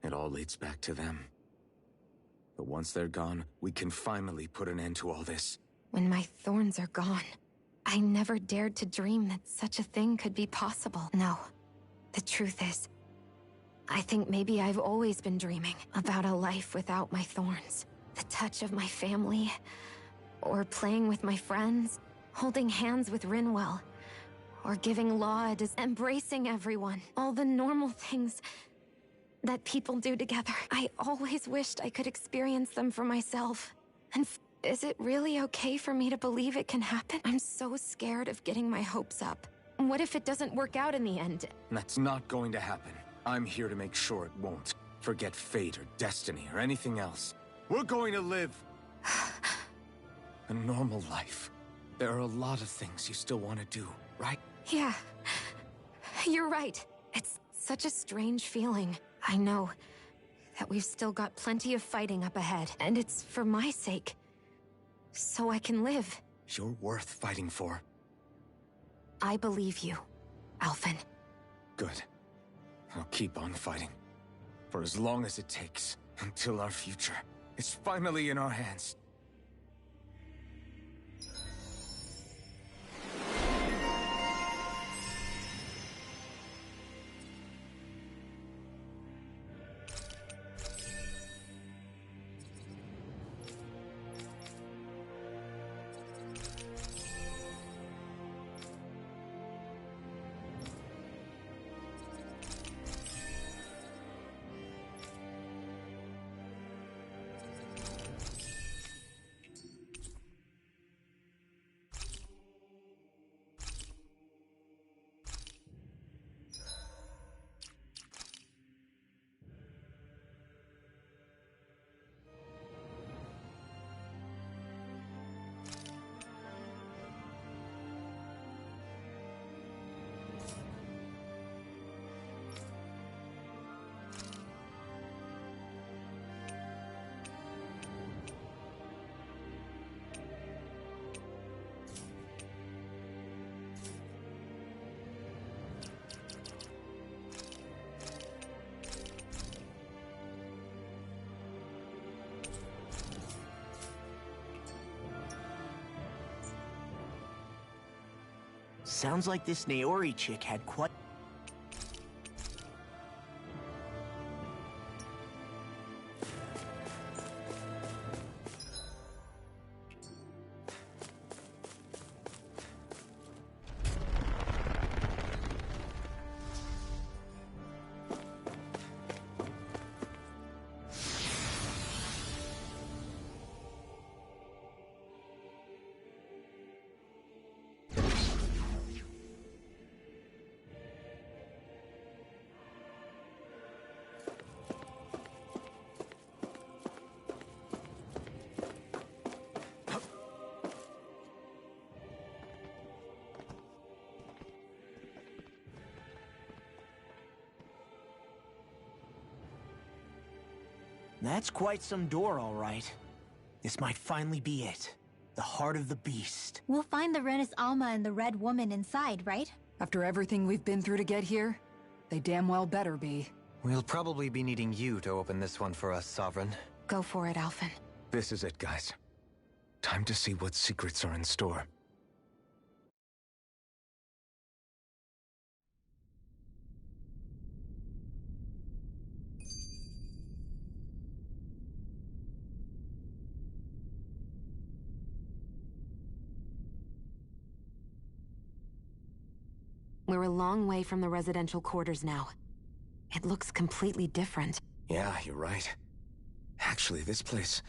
It all leads back to them. But once they're gone, we can finally put an end to all this. When my thorns are gone, I never dared to dream that such a thing could be possible. No. The truth is, I think maybe I've always been dreaming about a life without my thorns. The touch of my family, or playing with my friends, holding hands with Rinwell, or giving Laud, embracing everyone. All the normal things that people do together. I always wished I could experience them for myself. And is it really okay for me to believe it can happen? I'm so scared of getting my hopes up. What if it doesn't work out in the end? That's not going to happen. I'm here to make sure it won't. Forget fate or destiny or anything else. We're going to live a normal life. There are a lot of things you still want to do, right? Yeah, you're right. It's such a strange feeling. I know that we've still got plenty of fighting up ahead, and it's for my sake, so I can live. You're worth fighting for. I believe you, Alphen. Good. I'll keep on fighting. For as long as it takes, until our future is finally in our hands. Sounds like this Naori chick had quite... That's quite some door, all right. This might finally be it. The heart of the beast. We'll find the Renis Alma and the Red Woman inside, right? After everything we've been through to get here, they damn well better be. We'll probably be needing you to open this one for us, Sovereign. Go for it, Alphen. This is it, guys. Time to see what secrets are in store. We're a long way from the residential quarters now. It looks completely different. Yeah, you're right. Actually, this place...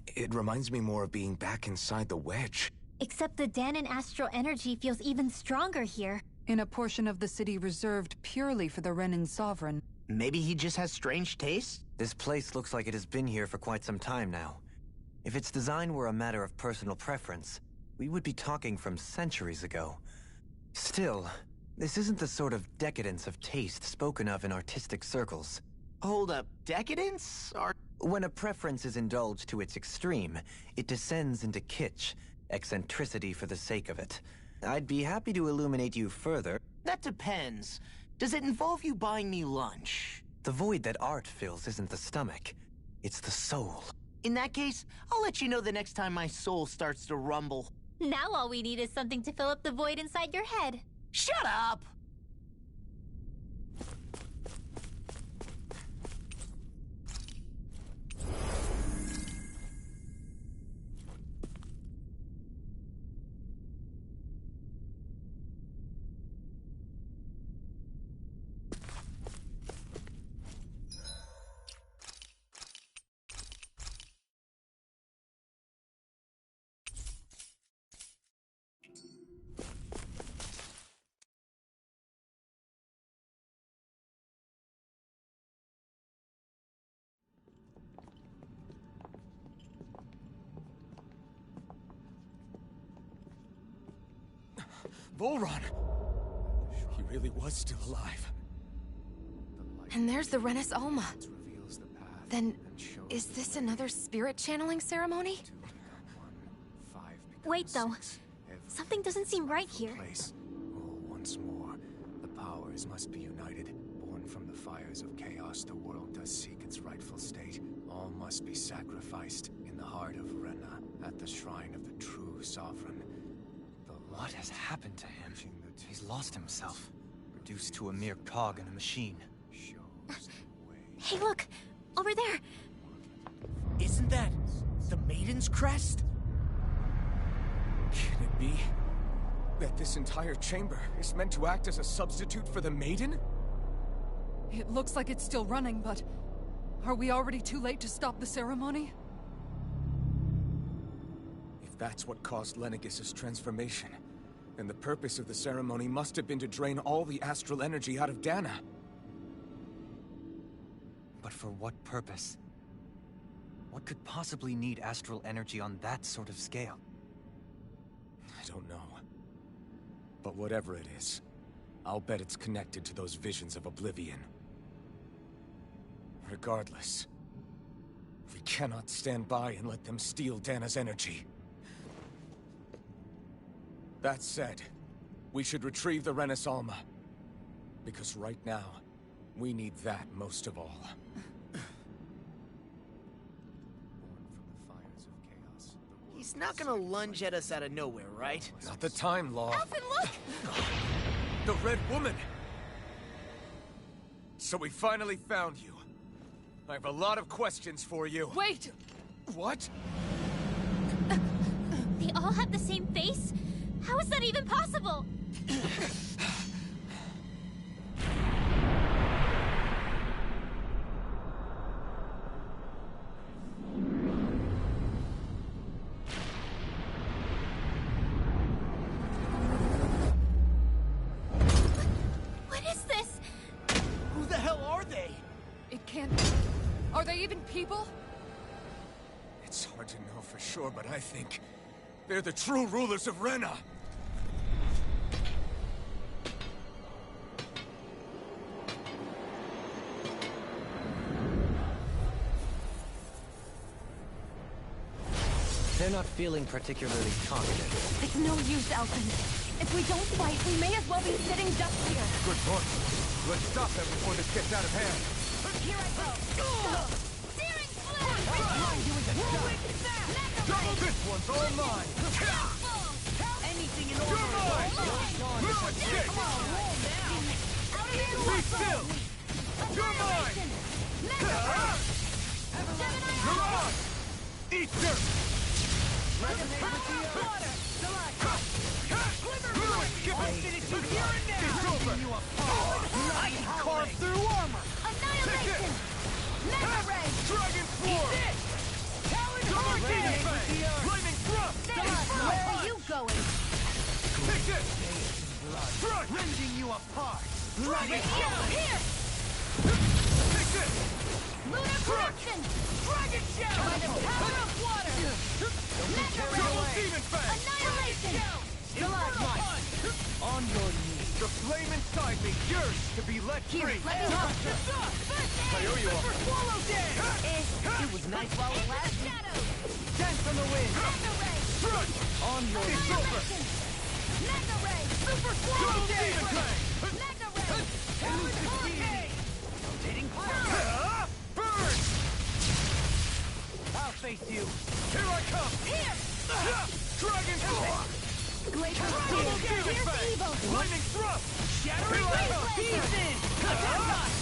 it reminds me more of being back inside the wedge. Except the Danon astral energy feels even stronger here. In a portion of the city reserved purely for the Renin Sovereign. Maybe he just has strange tastes? This place looks like it has been here for quite some time now. If its design were a matter of personal preference, we would be talking from centuries ago. Still, this isn't the sort of decadence of taste spoken of in artistic circles. Hold up, decadence? When a preference is indulged to its extreme, it descends into kitsch, eccentricity for the sake of it. I'd be happy to illuminate you further. That depends. Does it involve you buying me lunch? The void that art fills isn't the stomach, it's the soul. In that case, I'll let you know the next time my soul starts to rumble. Now all we need is something to fill up the void inside your head. Shut up! Volron! He really was still alive. And there's the Renis Alma. Then, is this another spirit channeling ceremony? Wait, though. Something doesn't seem right here. Once more, the powers must be united. Born from the fires of chaos, the world does seek its rightful state. All must be sacrificed in the heart of Rena, at the shrine of the true sovereign. What has happened to him? He's lost himself, reduced to a mere cog in a machine. Hey, look! Over there! Isn't that the Maiden's crest? Can it be that this entire chamber is meant to act as a substitute for the Maiden? It looks like it's still running, but... are we already too late to stop the ceremony? If that's what caused Lenegis' transformation, then the purpose of the ceremony must have been to drain all the astral energy out of Dana. But for what purpose? What could possibly need astral energy on that sort of scale? I don't know. But whatever it is, I'll bet it's connected to those visions of oblivion. Regardless, we cannot stand by and let them steal Dana's energy. That said, we should retrieve the Renis Alma. Because right now, we need that most of all. He's not gonna lunge at us out of nowhere, right? Not the time, Law. Alphen, look! The Red Woman! So we finally found you. I have a lot of questions for you. Wait! What? They all have the same face? How is that even possible? What is this? Who the hell are they? It can't... are they even people? It's hard to know for sure, but I think they're the true rulers of Rena. They're not feeling particularly talkative. It's no use, Alphen. If we don't fight, we may as well be sitting ducks here. Good point. Let's stop them before this gets out of hand. Here I go. Searing Flame! Double this one's all mine. Anything in You're mine. No escape. Be still. You're mine. You're on. Eat dirt. It's over. I can carve through armor. Annihilation! Mega Ray! Dragon Sword! Dragon Shell! Here! Take this! Lunar corruption! Dragon Shell! By the power of water! Mega Double Ray! Demon Fang! Annihilation! Stalagmite! On your knees. The flame inside me yearns to be let free. Let me help. I owe you a Super swallow dance! It was nice while it lasted. Shadow! Dance on the wind. Mega Ray! Trudge! On your knees. It's over. Annihilation! Mega Ray! Super swallow Double dance! Demon Fang! Mega Ray! Powered hurricane! Rotating burn! I'll face you. Here I come. Here! Dragon Claw! Glacier Double Spear! Demon Here's Fang! evil! Lightning Thrust! Shattering Here I Wave! come. He's in! Attack us!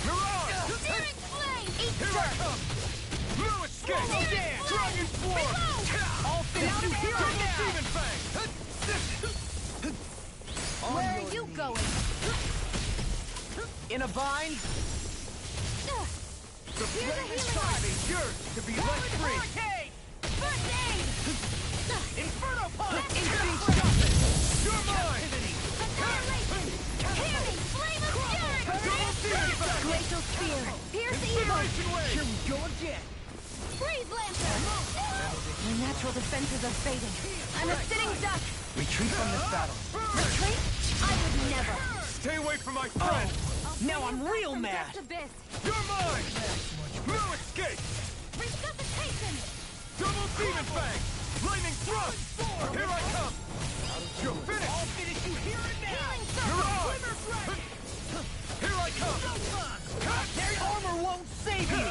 Mirage! Searing Flame! Eat Here I come! No escape! Searing Dance! Flame! Dragon Swarm! Reload! I'll finish you here Double now! Demon Demon Fang! Where are you going? In a bind? The Here's a flame healing inside arc. me yearns to be let Powered free! hurricane! First aid! Inferno Punch! Instinct Justice! You're mine! Annihilation! Healing! Flame of Fury! Double Demon Fang! Glacial Spear! Pierce evil! Incineration Wave! Here we go again! Freeze Lantern! My natural defenses are fading. I'm a sitting duck! Retreat from this battle. Retreat? I would never! Stay away from my friend! Now I'm real mad! You're mine! No escape! Resuscitation! Double Demon Fang! Lightning Thrust! Here I come! You're finished! I'll finish you here and now! Healing Circle! Mirage! Here I come! Their armor won't save you!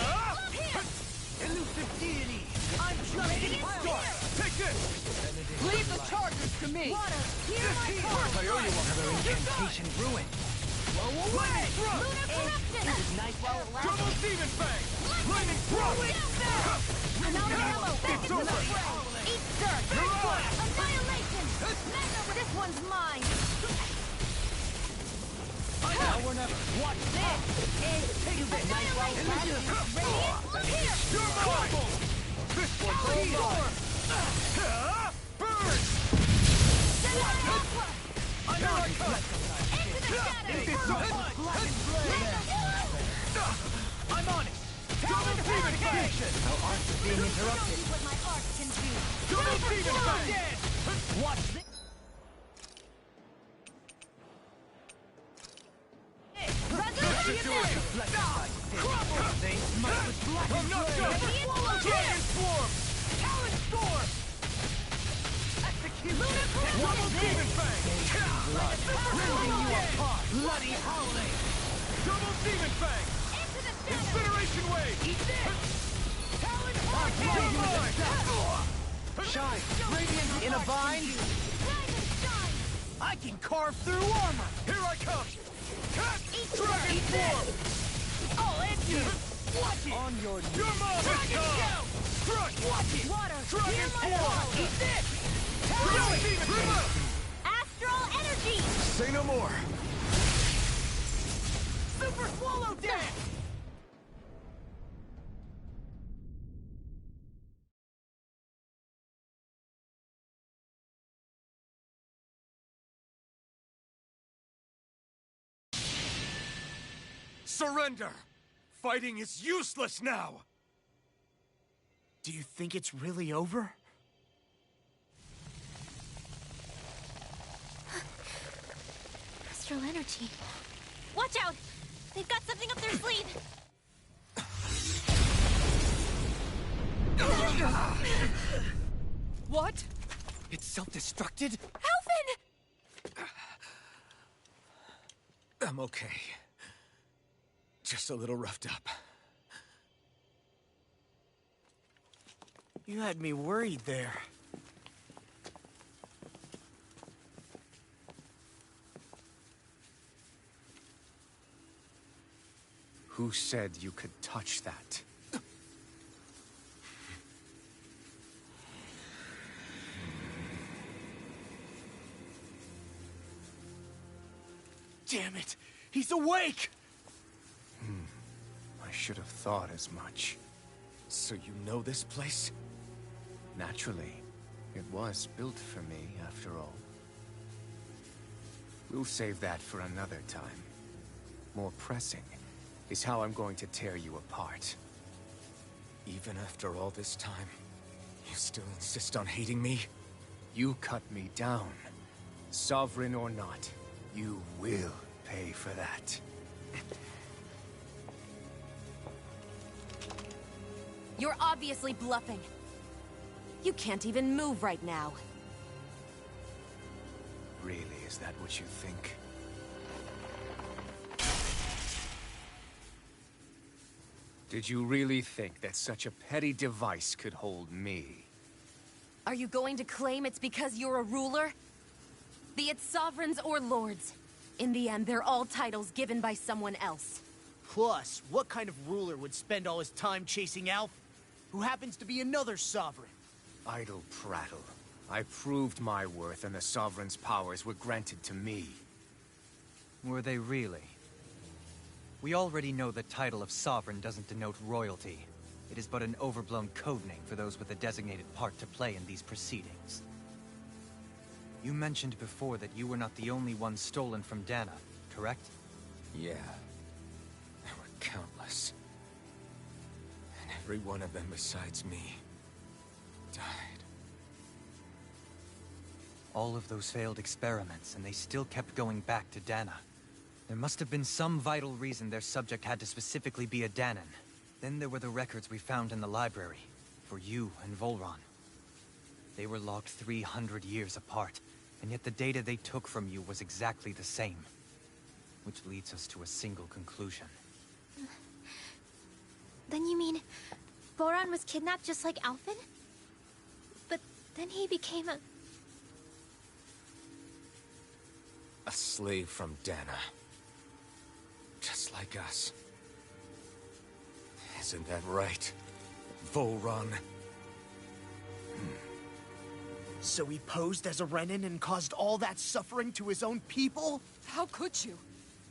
Elusive deity! I'm just getting started! Take this! Leave the charges to me! Water! Here I come! I owe you Another incantation ruined. Blow away! Lunar corruption! Nice while it lasts. Double Demon Fang! Lightning Thrust! I'm out of ammo! Back It's into the over. fray! Eat dirt! Mirage! Annihilation! Mega! This one's mine! Now or never. Watch this! Annihilation! Radiant! Here! You're mine! This one's over! Burn! Send out Aqua! Here I come! Into the shadows! It's over! I'm on it! Double Demon Fang! Our arts are being interrupted. Show you what my art can do! Double Demon Fang! Watch this! I'm not done! Dragon Swarm! Talon Storm! Execute! Double Demon Fang! Rending you apart! Bloody howling! Double Demon Fang! Incineration Wave! Eat this! Talon Hurricane! Shine! Radiant in a bind! I can carve through armor! Here I come! Dragon Swarm! I'll end you! Watch it! On your knees! You're mine! Dragon Shell! Crush! Watch it! Water! Dragon Hear my Swarm! call. Eat this! Double Demon Fang! Astral energy! Say no more! Super Swallow Dance! Surrender! Fighting is useless now! Do you think it's really over? Astral energy. Watch out! They've got something up their sleeve! What? It's self-destructed? Alphen! I'm okay. Just a little roughed up. You had me worried there. Who said you could touch that? Damn it! He's awake! I should have thought as much. So you know this place? Naturally. It was built for me, after all. We'll save that for another time. More pressing is how I'm going to tear you apart. Even after all this time, you still insist on hating me? You cut me down. Sovereign or not, you will pay for that. You're obviously bluffing. You can't even move right now. Really, is that what you think? Did you really think that such a petty device could hold me? Are you going to claim it's because you're a ruler? Be it sovereigns or lords. In the end, they're all titles given by someone else. Plus, what kind of ruler would spend all his time chasing Alf, who happens to be another sovereign? Idle prattle. I proved my worth and the Sovereign's powers were granted to me. Were they really? We already know the title of Sovereign doesn't denote royalty. It is but an overblown codename for those with a designated part to play in these proceedings. You mentioned before that you were not the only one stolen from Dana, correct? Yeah. There were countless. And every one of them besides me died. All of those failed experiments, and they still kept going back to Dana. There must have been some vital reason their subject had to specifically be a Danan. Then there were the records we found in the library, for you and Volron. They were logged 300 years apart, and yet the data they took from you was exactly the same. Which leads us to a single conclusion. Then you mean Voron was kidnapped just like Alphen? But then he became a... A slave from Dana. Just like us. Isn't that right, Volron? So he posed as a Renin and caused all that suffering to his own people? How could you?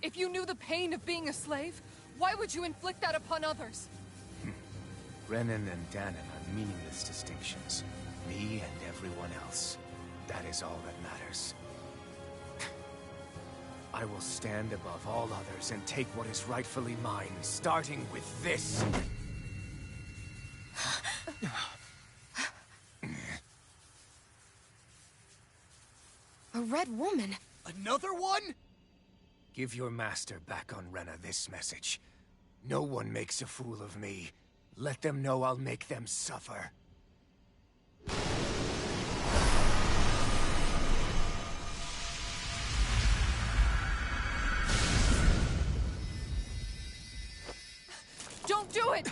If you knew the pain of being a slave, why would you inflict that upon others? Renin and Danan are meaningless distinctions. Me and everyone else. That is all that matters. I will stand above all others and take what is rightfully mine, starting with this. A red woman? Another one? Give your master back on Rena this message. No one makes a fool of me. Let them know I'll make them suffer. Don't do it!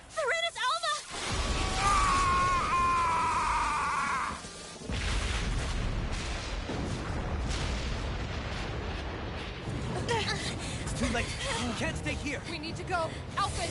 Serenus Alva! It's too late. We can't stay here. We need to go. Alphen!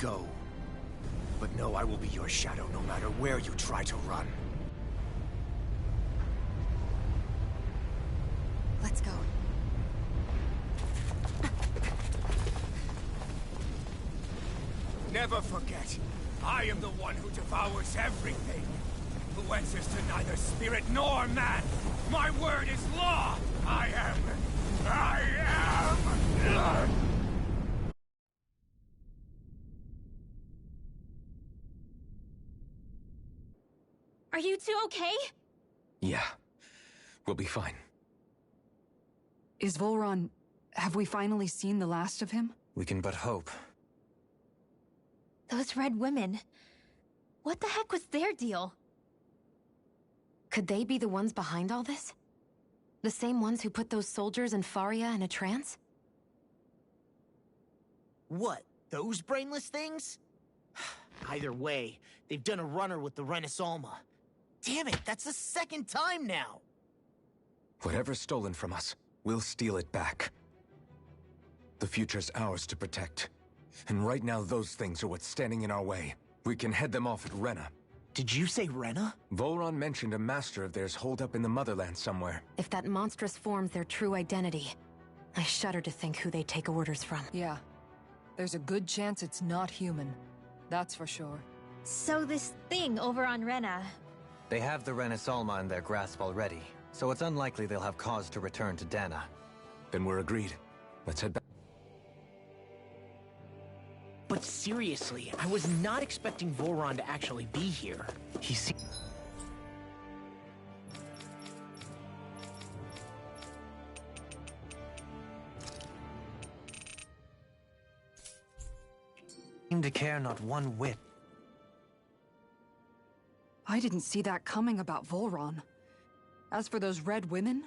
Go. But know I will be your shadow no matter where you try to run. Let's go. Never forget, I powers everything. Who answers to neither spirit nor man. My word is law. I am. Are you two okay? Yeah. We'll be fine. Is Volron... have we finally seen the last of him? We can but hope. Those red women. What the heck was their deal? Could they be the ones behind all this? The same ones who put those soldiers in Faria in a trance? What? Those brainless things? Either way, they've done a runner with the Renaissance. Damn it, that's the second time now! Whatever's stolen from us, we'll steal it back. The future's ours to protect. And right now those things are what's standing in our way. We can head them off at Rena. Did you say Rena? Volron mentioned a master of theirs holed up in the motherland somewhere. If that monstrous form's their true identity, I shudder to think who they take orders from. Yeah. There's a good chance it's not human. That's for sure. So this thing over on Rena... They have the Renaissance in their grasp already, so it's unlikely they'll have cause to return to Dana. Then we're agreed. Let's head back. But seriously, I was not expecting Volron to actually be here. He seemed to care not one whit. I didn't see that coming about Volron. As for those red women,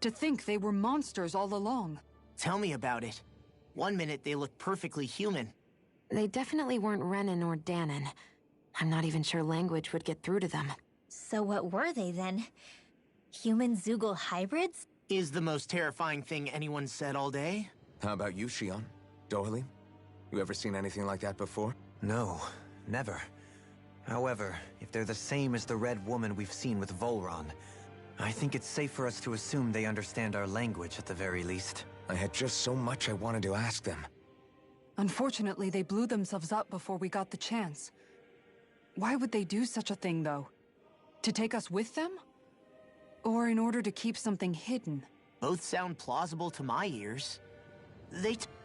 to think they were monsters all along. Tell me about it. One minute they look perfectly human. They definitely weren't Renan or Danon. I'm not even sure language would get through to them. So what were they then? Human Zoogle hybrids? Is the most terrifying thing anyone said all day? How about you, Shion? Dohalim? You ever seen anything like that before? No, never. However, if they're the same as the red woman we've seen with Volron, I think it's safe for us to assume they understand our language at the very least. I had just so much I wanted to ask them. Unfortunately, they blew themselves up before we got the chance. Why would they do such a thing, though? To take us with them? Or in order to keep something hidden? Both sound plausible to my ears.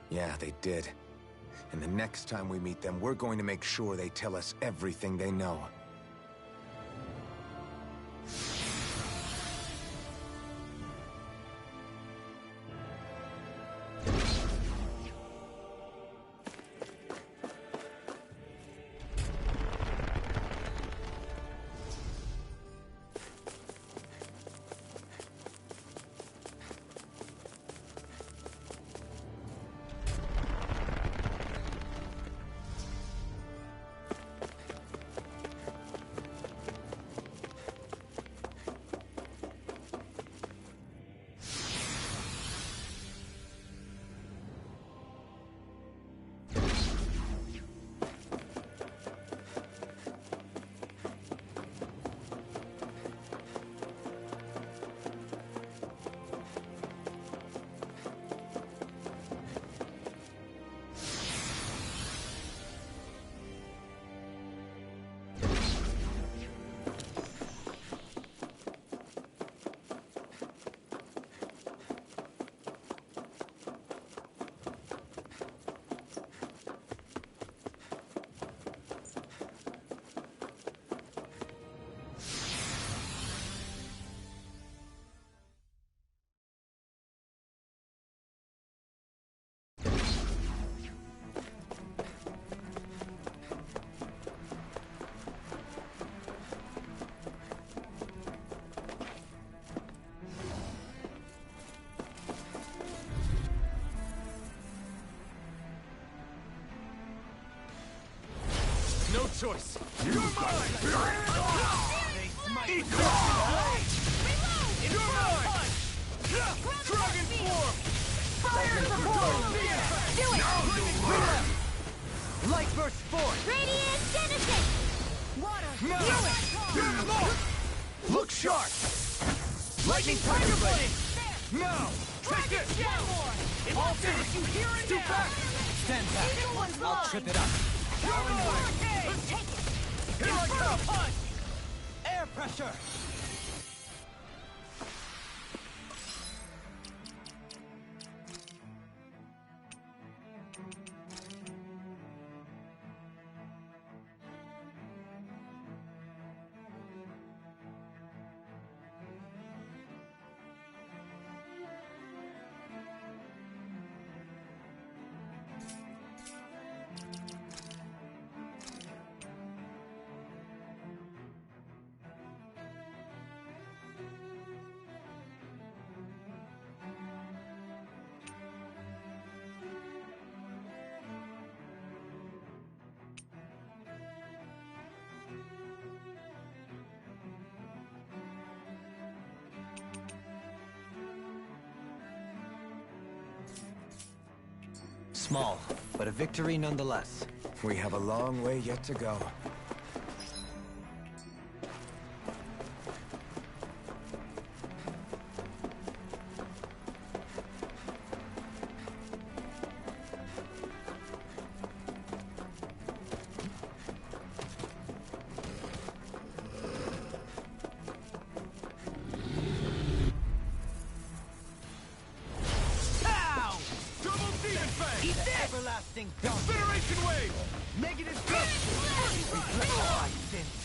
Yeah, they did. And the next time we meet them, we're going to make sure they tell us everything they know. No choice. You're mine! Eat this! You're mine! Dragon form! Fire support! Do it! Light burst forth! Radiant Genesis! Water! Look sharp! Lightning tiger blade! Now! Take it! All finished! You hear it Too now! fast! Stand back! I'll trip it up! Take it! Here I come! Punch! Air pressure! Small, but a victory nonetheless. We have a long way yet to go. Incineration wave! Negative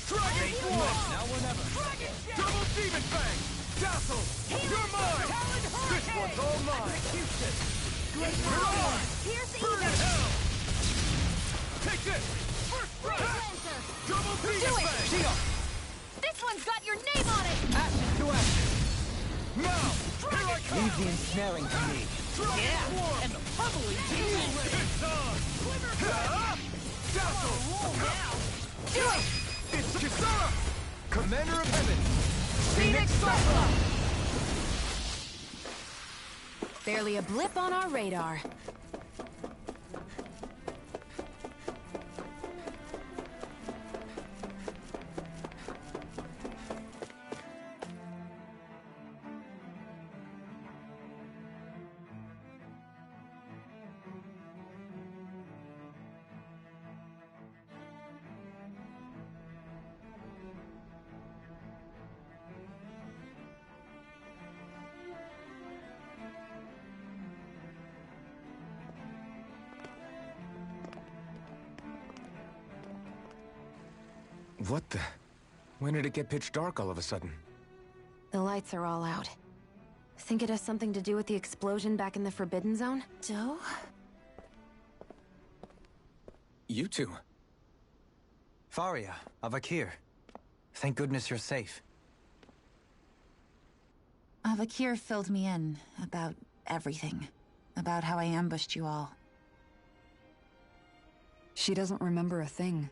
Dragon Swarm! Now or never. Double Demon Fang! Dazzle! You're mine! This one's all mine! Execution! Great You're power! on! Here's the Burn in hell! Take this! First Great strike! Lancer! Double Do Demon it! Fang! Shield! This one's got your name on it! Ashes to ashes! Now! Here I come! Leave the ensnaring to me. Dragon Swarm! And the bubbly Demon Wave! It's on! Dazzle! Do it! It's Kisara! Commander of Heaven! Phoenix Cyclops! Barely a blip on our radar. What the? When did it get pitch dark all of a sudden? The lights are all out. Think it has something to do with the explosion back in the Forbidden Zone? Joe? You two. Faria, Avakir. Thank goodness you're safe. Avakir filled me in about everything. About how I ambushed you all. She doesn't remember a thing.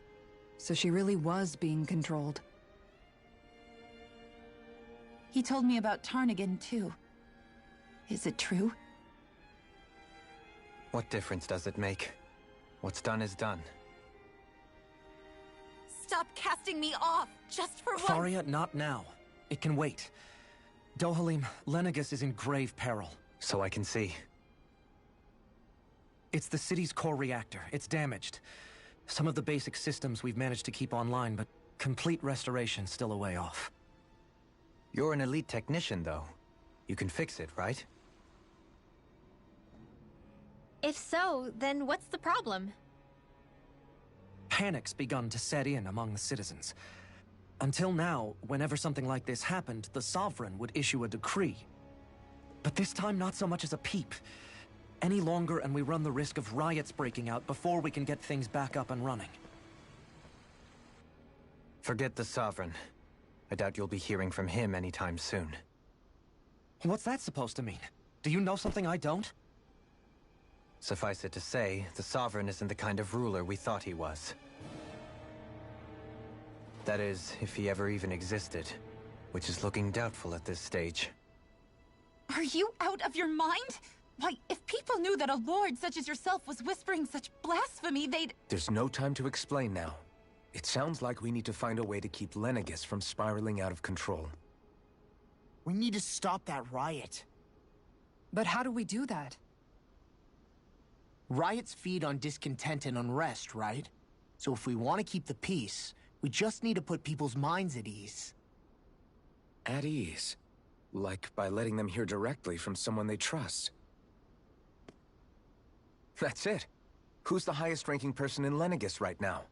So she really was being controlled. He told me about Tarnagin, too. Is it true? What difference does it make? What's done is done. Stop casting me off, just for once! Faria, not now. It can wait. Dohalim, Lenegis is in grave peril. So I can see. It's the city's core reactor. It's damaged. Some of the basic systems we've managed to keep online, but complete restoration's still a way off. You're an elite technician, though. You can fix it, right? If so, then what's the problem? Panic's begun to set in among the citizens. Until now, whenever something like this happened, the Sovereign would issue a decree. But this time, not so much as a peep. Any longer, and we run the risk of riots breaking out before we can get things back up and running. Forget the Sovereign. I doubt you'll be hearing from him anytime soon. What's that supposed to mean? Do you know something I don't? Suffice it to say, the Sovereign isn't the kind of ruler we thought he was. That is, if he ever even existed, which is looking doubtful at this stage. Are you out of your mind? Why, if people knew that a lord such as yourself was whispering such blasphemy, they'd... There's no time to explain now. It sounds like we need to find a way to keep Lenegis from spiraling out of control. We need to stop that riot. But how do we do that? Riots feed on discontent and unrest, right? So if we want to keep the peace, We just need to put people's minds at ease. At ease? Like by letting them hear directly from someone they trust. That's it. Who's the highest-ranking person in Lenegis right now?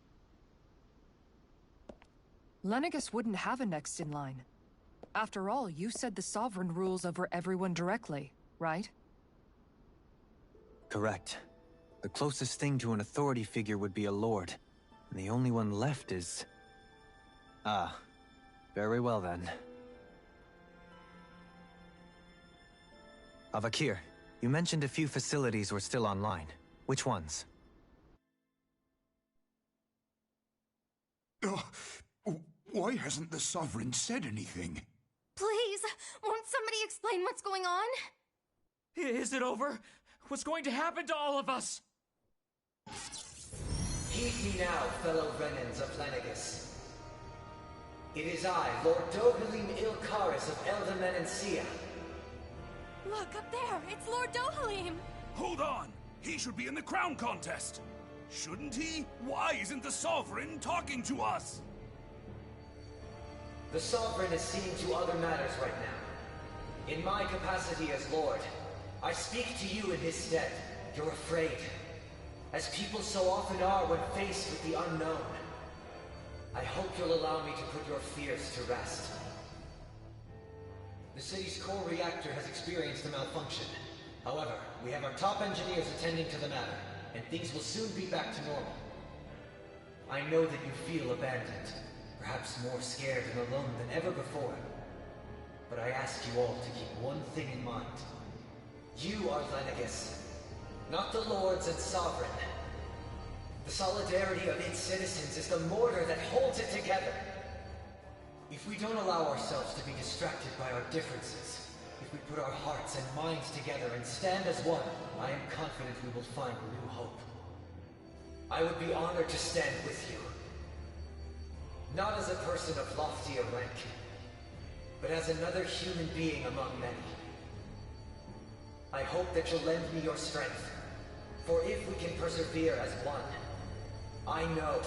Lenegis wouldn't have a next in line. After all, you said the Sovereign rules over everyone directly, right? Correct. The closest thing to an authority figure would be a lord. And the only one left is... Ah. Very well then. Avakir, you mentioned a few facilities were still online. Which ones? Why hasn't the Sovereign said anything? Please, won't somebody explain what's going on? Is it over? What's going to happen to all of us? Heed me now, fellow Renans of Lenegis. It is I, Lord Dohalim Ilkaris of Elda Menancia. Look, up there! It's Lord Dohalim! Hold on! He should be in the crown contest! Shouldn't he? Why isn't the Sovereign talking to us? The Sovereign is seeing to other matters right now. In my capacity as Lord, I speak to you in his stead. You're afraid. As people so often are when faced with the unknown. I hope you'll allow me to put your fears to rest. The city's core reactor has experienced a malfunction. However, we have our top engineers attending to the matter, and things will soon be back to normal. I know that you feel abandoned, perhaps more scared and alone than ever before. But I ask you all to keep one thing in mind. You are Lenegis, not the Lords and Sovereign. The solidarity of its citizens is the mortar that holds it together. If we don't allow ourselves to be distracted by our differences, if we put our hearts and minds together and stand as one, I am confident we will find new hope. I would be honored to stand with you. Not as a person of loftier rank, but as another human being among many. I hope that you'll lend me your strength, for if we can persevere as one, I know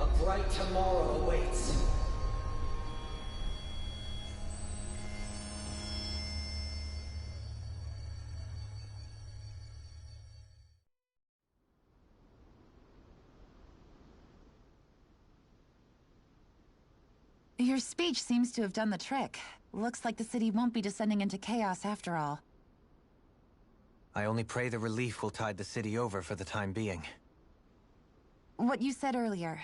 a bright tomorrow awaits. Your speech seems to have done the trick. Looks like the city won't be descending into chaos after all. I only pray the relief will tide the city over for the time being. What you said earlier,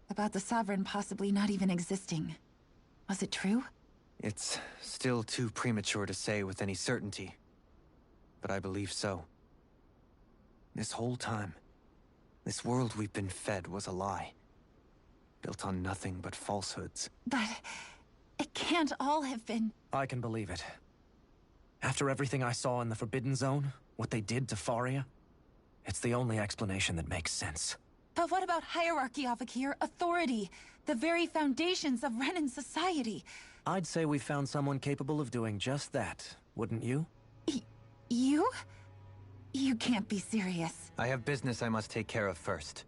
about the Sovereign possibly not even existing, was it true? It's still too premature to say with any certainty, but I believe so. This whole time, this world we've been fed was a lie. Built on nothing but falsehoods. But it can't all have been... I can believe it. After everything I saw in the Forbidden Zone, what they did to Faria, it's the only explanation that makes sense. But what about hierarchy, Avakir? Authority? The very foundations of Renan society? I'd say we found someone capable of doing just that, wouldn't you? You? You can't be serious. I have business I must take care of first.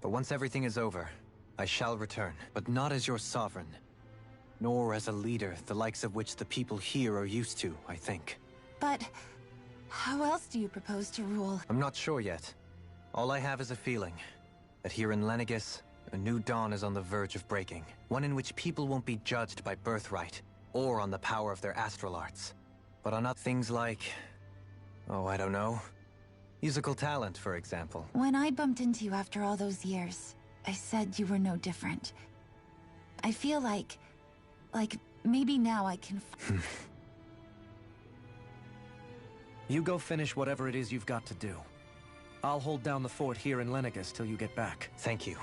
But once everything is over, I shall return. But not as your sovereign. Nor as a leader, the likes of which the people here are used to, I think. But how else do you propose to rule? I'm not sure yet. All I have is a feeling that here in Lenegis, a new dawn is on the verge of breaking. One in which people won't be judged by birthright, or on the power of their astral arts. But on things like... oh, I don't know. Musical talent, for example. When I bumped into you after all those years, I said you were no different. I feel like maybe now I can... You go finish whatever it is you've got to do. I'll hold down the fort here in Lenegis till you get back. Thank you.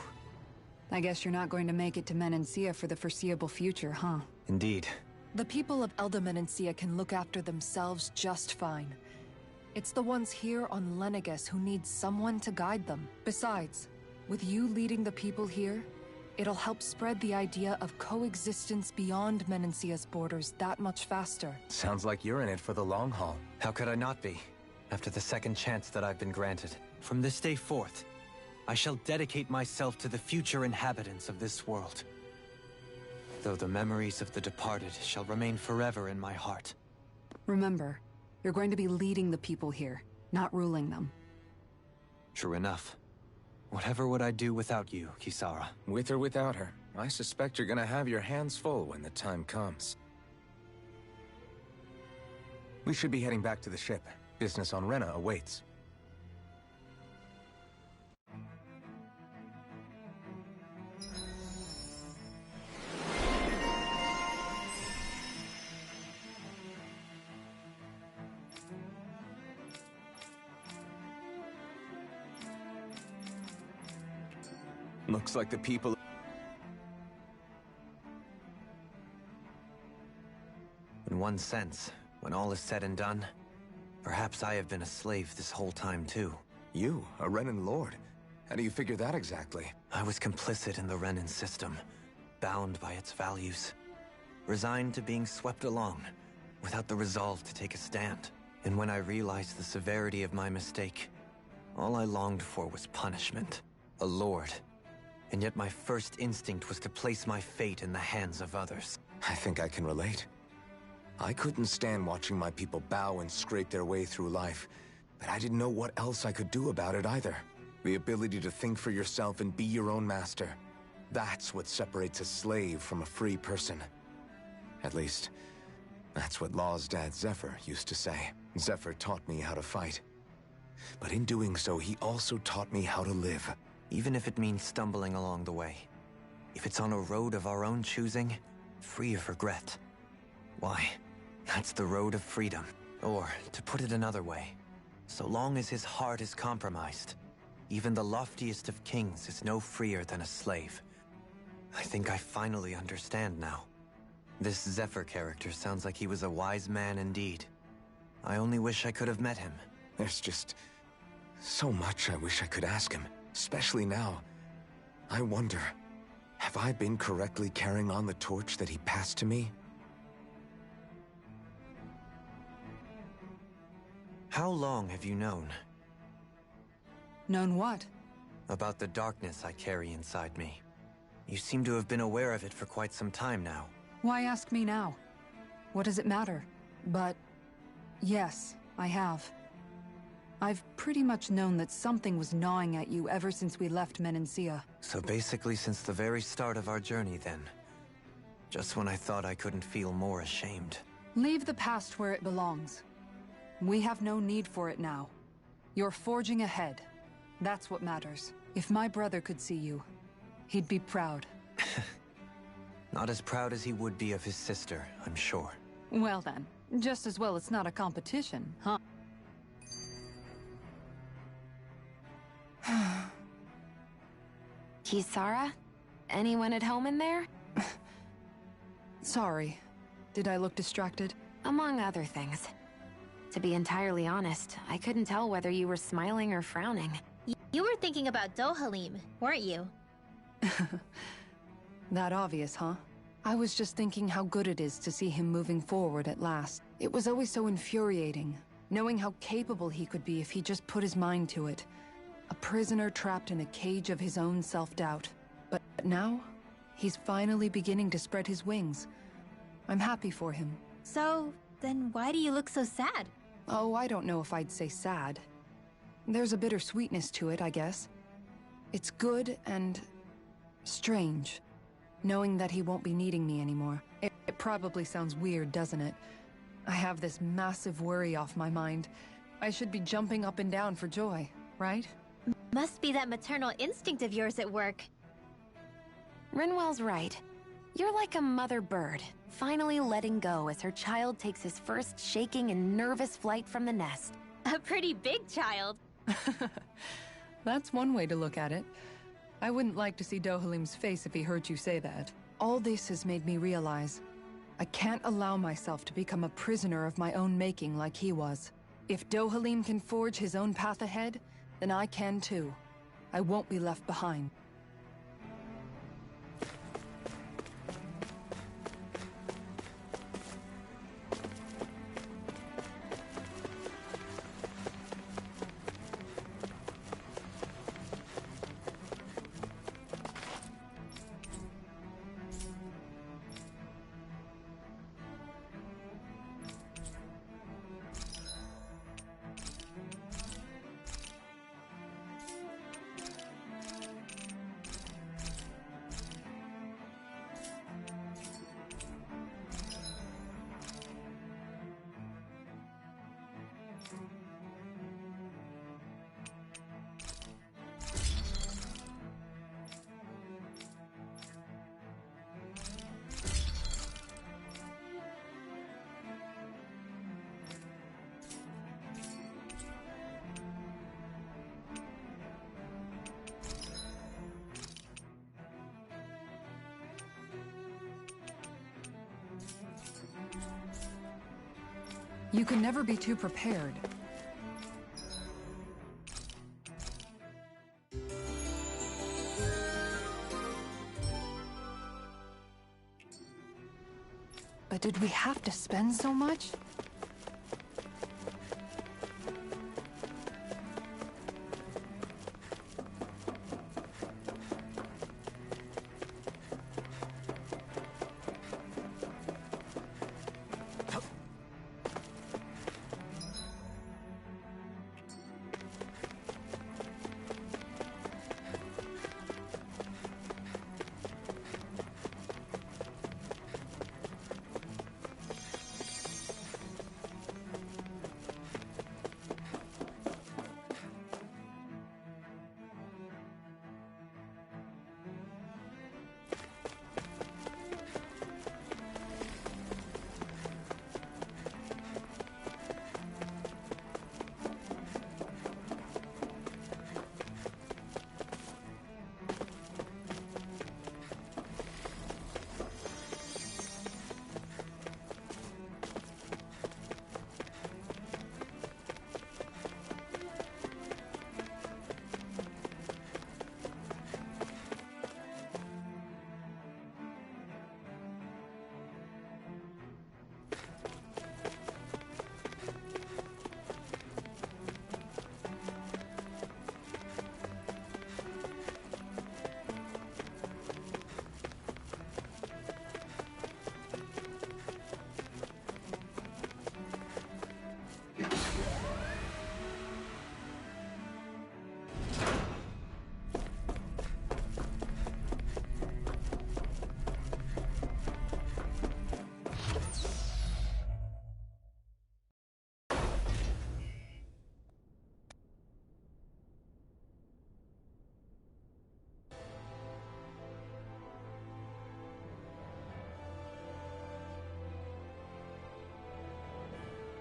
I guess you're not going to make it to Menancia for the foreseeable future, huh? Indeed. The people of Elda Menancia can look after themselves just fine. It's the ones here on Lenegis who need someone to guide them. Besides, with you leading the people here, it'll help spread the idea of coexistence beyond Menancia's borders that much faster. Sounds like you're in it for the long haul. How could I not be, after the second chance that I've been granted? From this day forth, I shall dedicate myself to the future inhabitants of this world. Though the memories of the departed shall remain forever in my heart. Remember, you're going to be leading the people here, not ruling them. True enough. Whatever would I do without you, Kisara? With or without her, I suspect you're gonna have your hands full when the time comes. We should be heading back to the ship. Business on Rena awaits. Looks like the people... In one sense, when all is said and done, perhaps I have been a slave this whole time too. You, a Renan Lord? How do you figure that exactly? I was complicit in the Renan system, bound by its values, resigned to being swept along, without the resolve to take a stand. And when I realized the severity of my mistake, all I longed for was punishment, a lord. And yet my first instinct was to place my fate in the hands of others. I think I can relate. I couldn't stand watching my people bow and scrape their way through life, but I didn't know what else I could do about it either. The ability to think for yourself and be your own master. That's what separates a slave from a free person. At least, that's what Law's dad Zephyr used to say. Zephyr taught me how to fight. But in doing so, he also taught me how to live. Even if it means stumbling along the way. If it's on a road of our own choosing, free of regret. Why, that's the road of freedom. Or, to put it another way, so long as his heart is compromised, even the loftiest of kings is no freer than a slave. I think I finally understand now. This Zephyr character sounds like he was a wise man indeed. I only wish I could have met him. There's just so much I wish I could ask him. Especially now. I wonder, have I been correctly carrying on the torch that he passed to me? How long have you known? Known what? About the darkness I carry inside me. You seem to have been aware of it for quite some time now. Why ask me now? What does it matter? But yes, I have. I've pretty much known that something was gnawing at you ever since we left Menancia. So basically since the very start of our journey then. Just when I thought I couldn't feel more ashamed. Leave the past where it belongs. We have no need for it now. You're forging ahead. That's what matters. If my brother could see you, he'd be proud. Not as proud as he would be of his sister, I'm sure. Well then, just as well it's not a competition, huh? Kisara? Anyone at home in there? Sorry. Did I look distracted? Among other things. To be entirely honest, I couldn't tell whether you were smiling or frowning. You were thinking about Dohalim, weren't you? That obvious, huh? I was just thinking how good it is to see him moving forward at last. It was always so infuriating, knowing how capable he could be if he just put his mind to it. A prisoner trapped in a cage of his own self-doubt. But now, he's finally beginning to spread his wings. I'm happy for him. So, then why do you look so sad? Oh, I don't know if I'd say sad. There's a bittersweetness to it, I guess. It's good and strange, knowing that he won't be needing me anymore. It probably sounds weird, doesn't it? I have this massive worry off my mind. I should be jumping up and down for joy, right? Must be that maternal instinct of yours at work. Rinwell's right. You're like a mother bird, finally letting go as her child takes his first shaking and nervous flight from the nest. A pretty big child. That's one way to look at it. I wouldn't like to see Dohalim's face if he heard you say that. All this has made me realize I can't allow myself to become a prisoner of my own making like he was. If Dohalim can forge his own path ahead, then I can too. I won't be left behind. You can never be too prepared. But did we have to spend so much?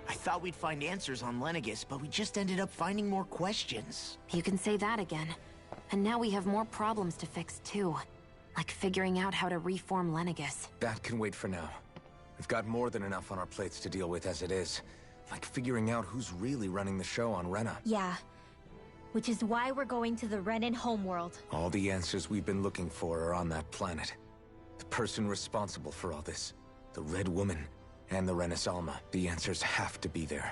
I thought we'd find answers on Lenegis, but we just ended up finding more questions. You can say that again. And now we have more problems to fix, too. Like figuring out how to reform Lenegis. That can wait for now. We've got more than enough on our plates to deal with as it is. Like figuring out who's really running the show on Rena. Yeah. Which is why we're going to the Renan homeworld. All the answers we've been looking for are on that planet. The person responsible for all this, the Red Woman, and the Renis Alma, the answers have to be there.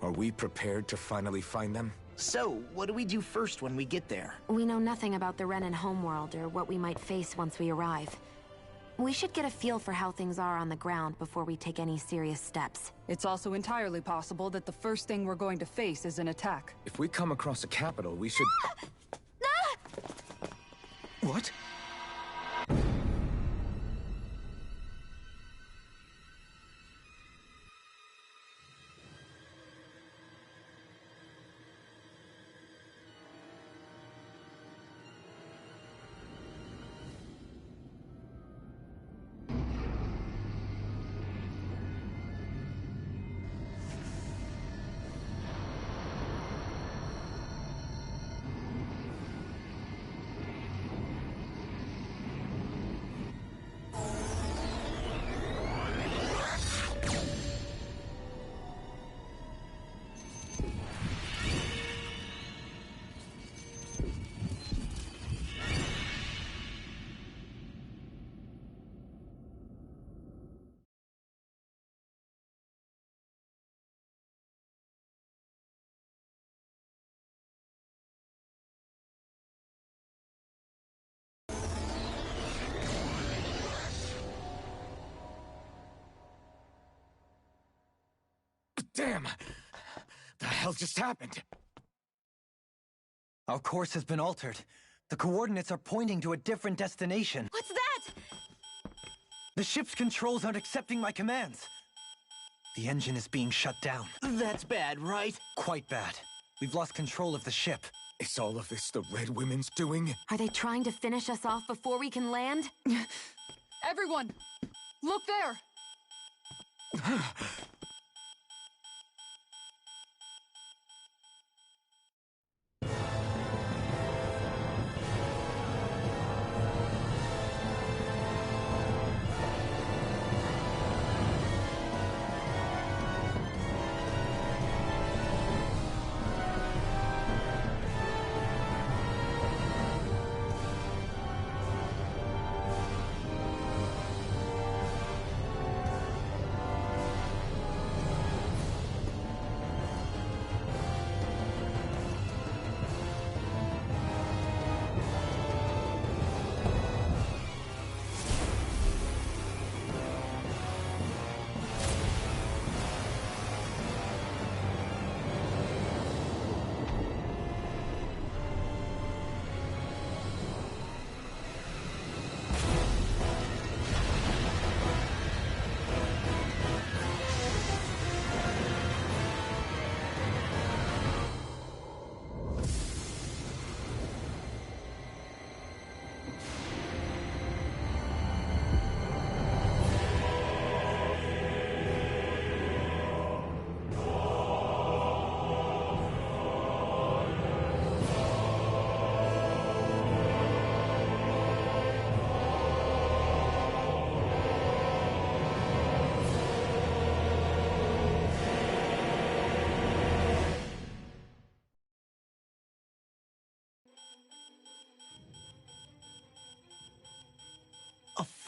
Are we prepared to finally find them? So, what do we do first when we get there? We know nothing about the Renan homeworld or what we might face once we arrive. We should get a feel for how things are on the ground before we take any serious steps. It's also entirely possible that the first thing we're going to face is an attack. If we come across a capital, we should... What? Damn! The hell just happened? Our course has been altered. The coordinates are pointing to a different destination. What's that? The ship's controls aren't accepting my commands. The engine is being shut down. That's bad, right? Quite bad. We've lost control of the ship. Is all of this the Red Women's doing? Are they trying to finish us off before we can land? Everyone! Look there!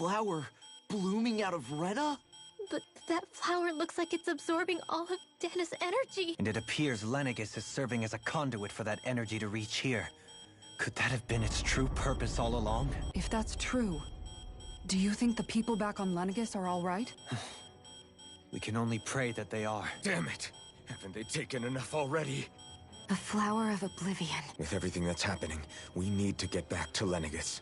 flower blooming out of Rena? But that flower looks like it's absorbing all of Dana's energy. And it appears Lenegis is serving as a conduit for that energy to reach here. Could that have been its true purpose all along? If that's true, do you think the people back on Lenegis are all right? We can only pray that they are. Damn it! Haven't they taken enough already? The Flower of Oblivion. With everything that's happening, we need to get back to Lenegis.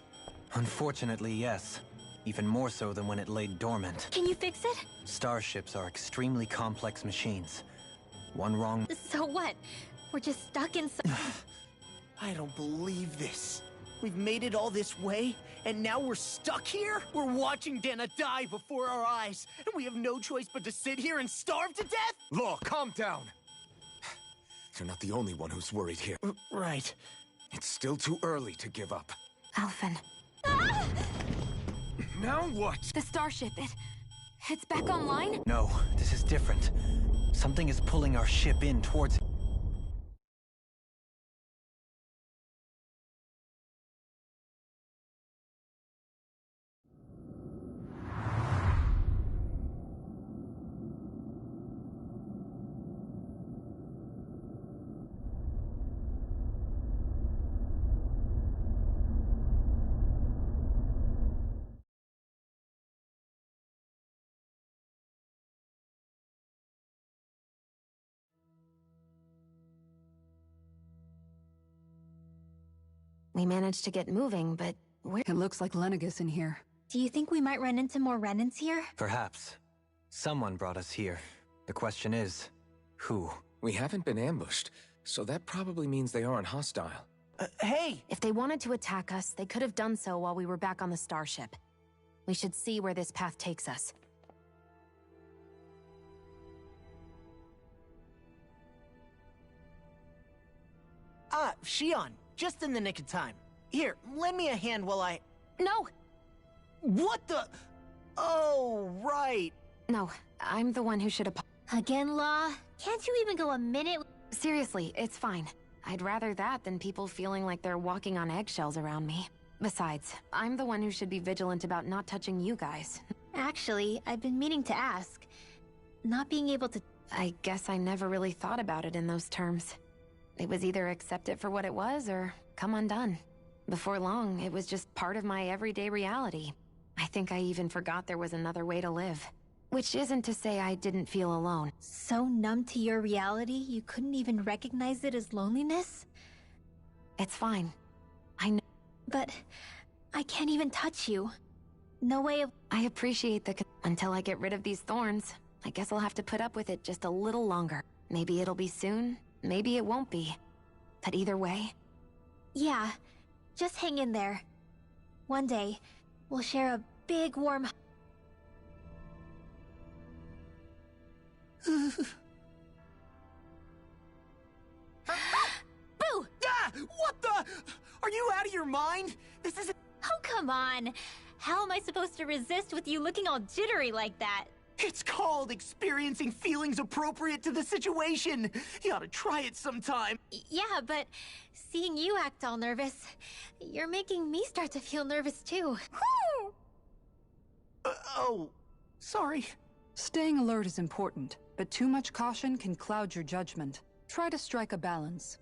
Unfortunately, yes. Even more so than when it lay dormant. Can you fix it? Starships are extremely complex machines. One wrong... So what? We're just stuck in some... I don't believe this. We've made it all this way, and now we're stuck here? We're watching Dana die before our eyes, and we have no choice but to sit here and starve to death? Law, calm down! You're not the only one who's worried here. Right. It's still too early to give up. Alphen. Now what? The starship, it's back online? No, this is different. Something is pulling our ship in towards it. We managed to get moving, but where— It looks like Lenegis in here. Do you think we might run into more Renans here? Perhaps. Someone brought us here. The question is, who? We haven't been ambushed, so that probably means they aren't hostile. Hey! if they wanted to attack us, they could have done so while we were back on the starship. We should see where this path takes us. Ah, Shion, just in the nick of time. Here, lend me a hand while I... No! What the... Oh, right. No, I'm the one who should have... Again, Law? Can't you even go a minute? Seriously, it's fine. I'd rather that than people feeling like they're walking on eggshells around me. Besides, I'm the one who should be vigilant about not touching you guys. Actually, I've been meaning to ask. Not being able to... I guess I never really thought about it in those terms. It was either accept it for what it was, or come undone. Before long, it was just part of my everyday reality. I think I even forgot there was another way to live. Which isn't to say I didn't feel alone. So numb to your reality, you couldn't even recognize it as loneliness? It's fine. I know. But I can't even touch you. No way of... I appreciate until I get rid of these thorns. I guess I'll have to put up with it just a little longer. Maybe it'll be soon, maybe it won't be. But either way... Yeah, just hang in there. One day, we'll share a big warm... Boo! Ah! What the? Are you out of your mind? This isn't... Oh, come on. How am I supposed to resist with you looking all jittery like that? It's called experiencing feelings appropriate to the situation. You ought to try it sometime. Yeah, but seeing you act all nervous, you're making me start to feel nervous too. Oh, sorry. Staying alert is important, but too much caution can cloud your judgment. Try to strike a balance.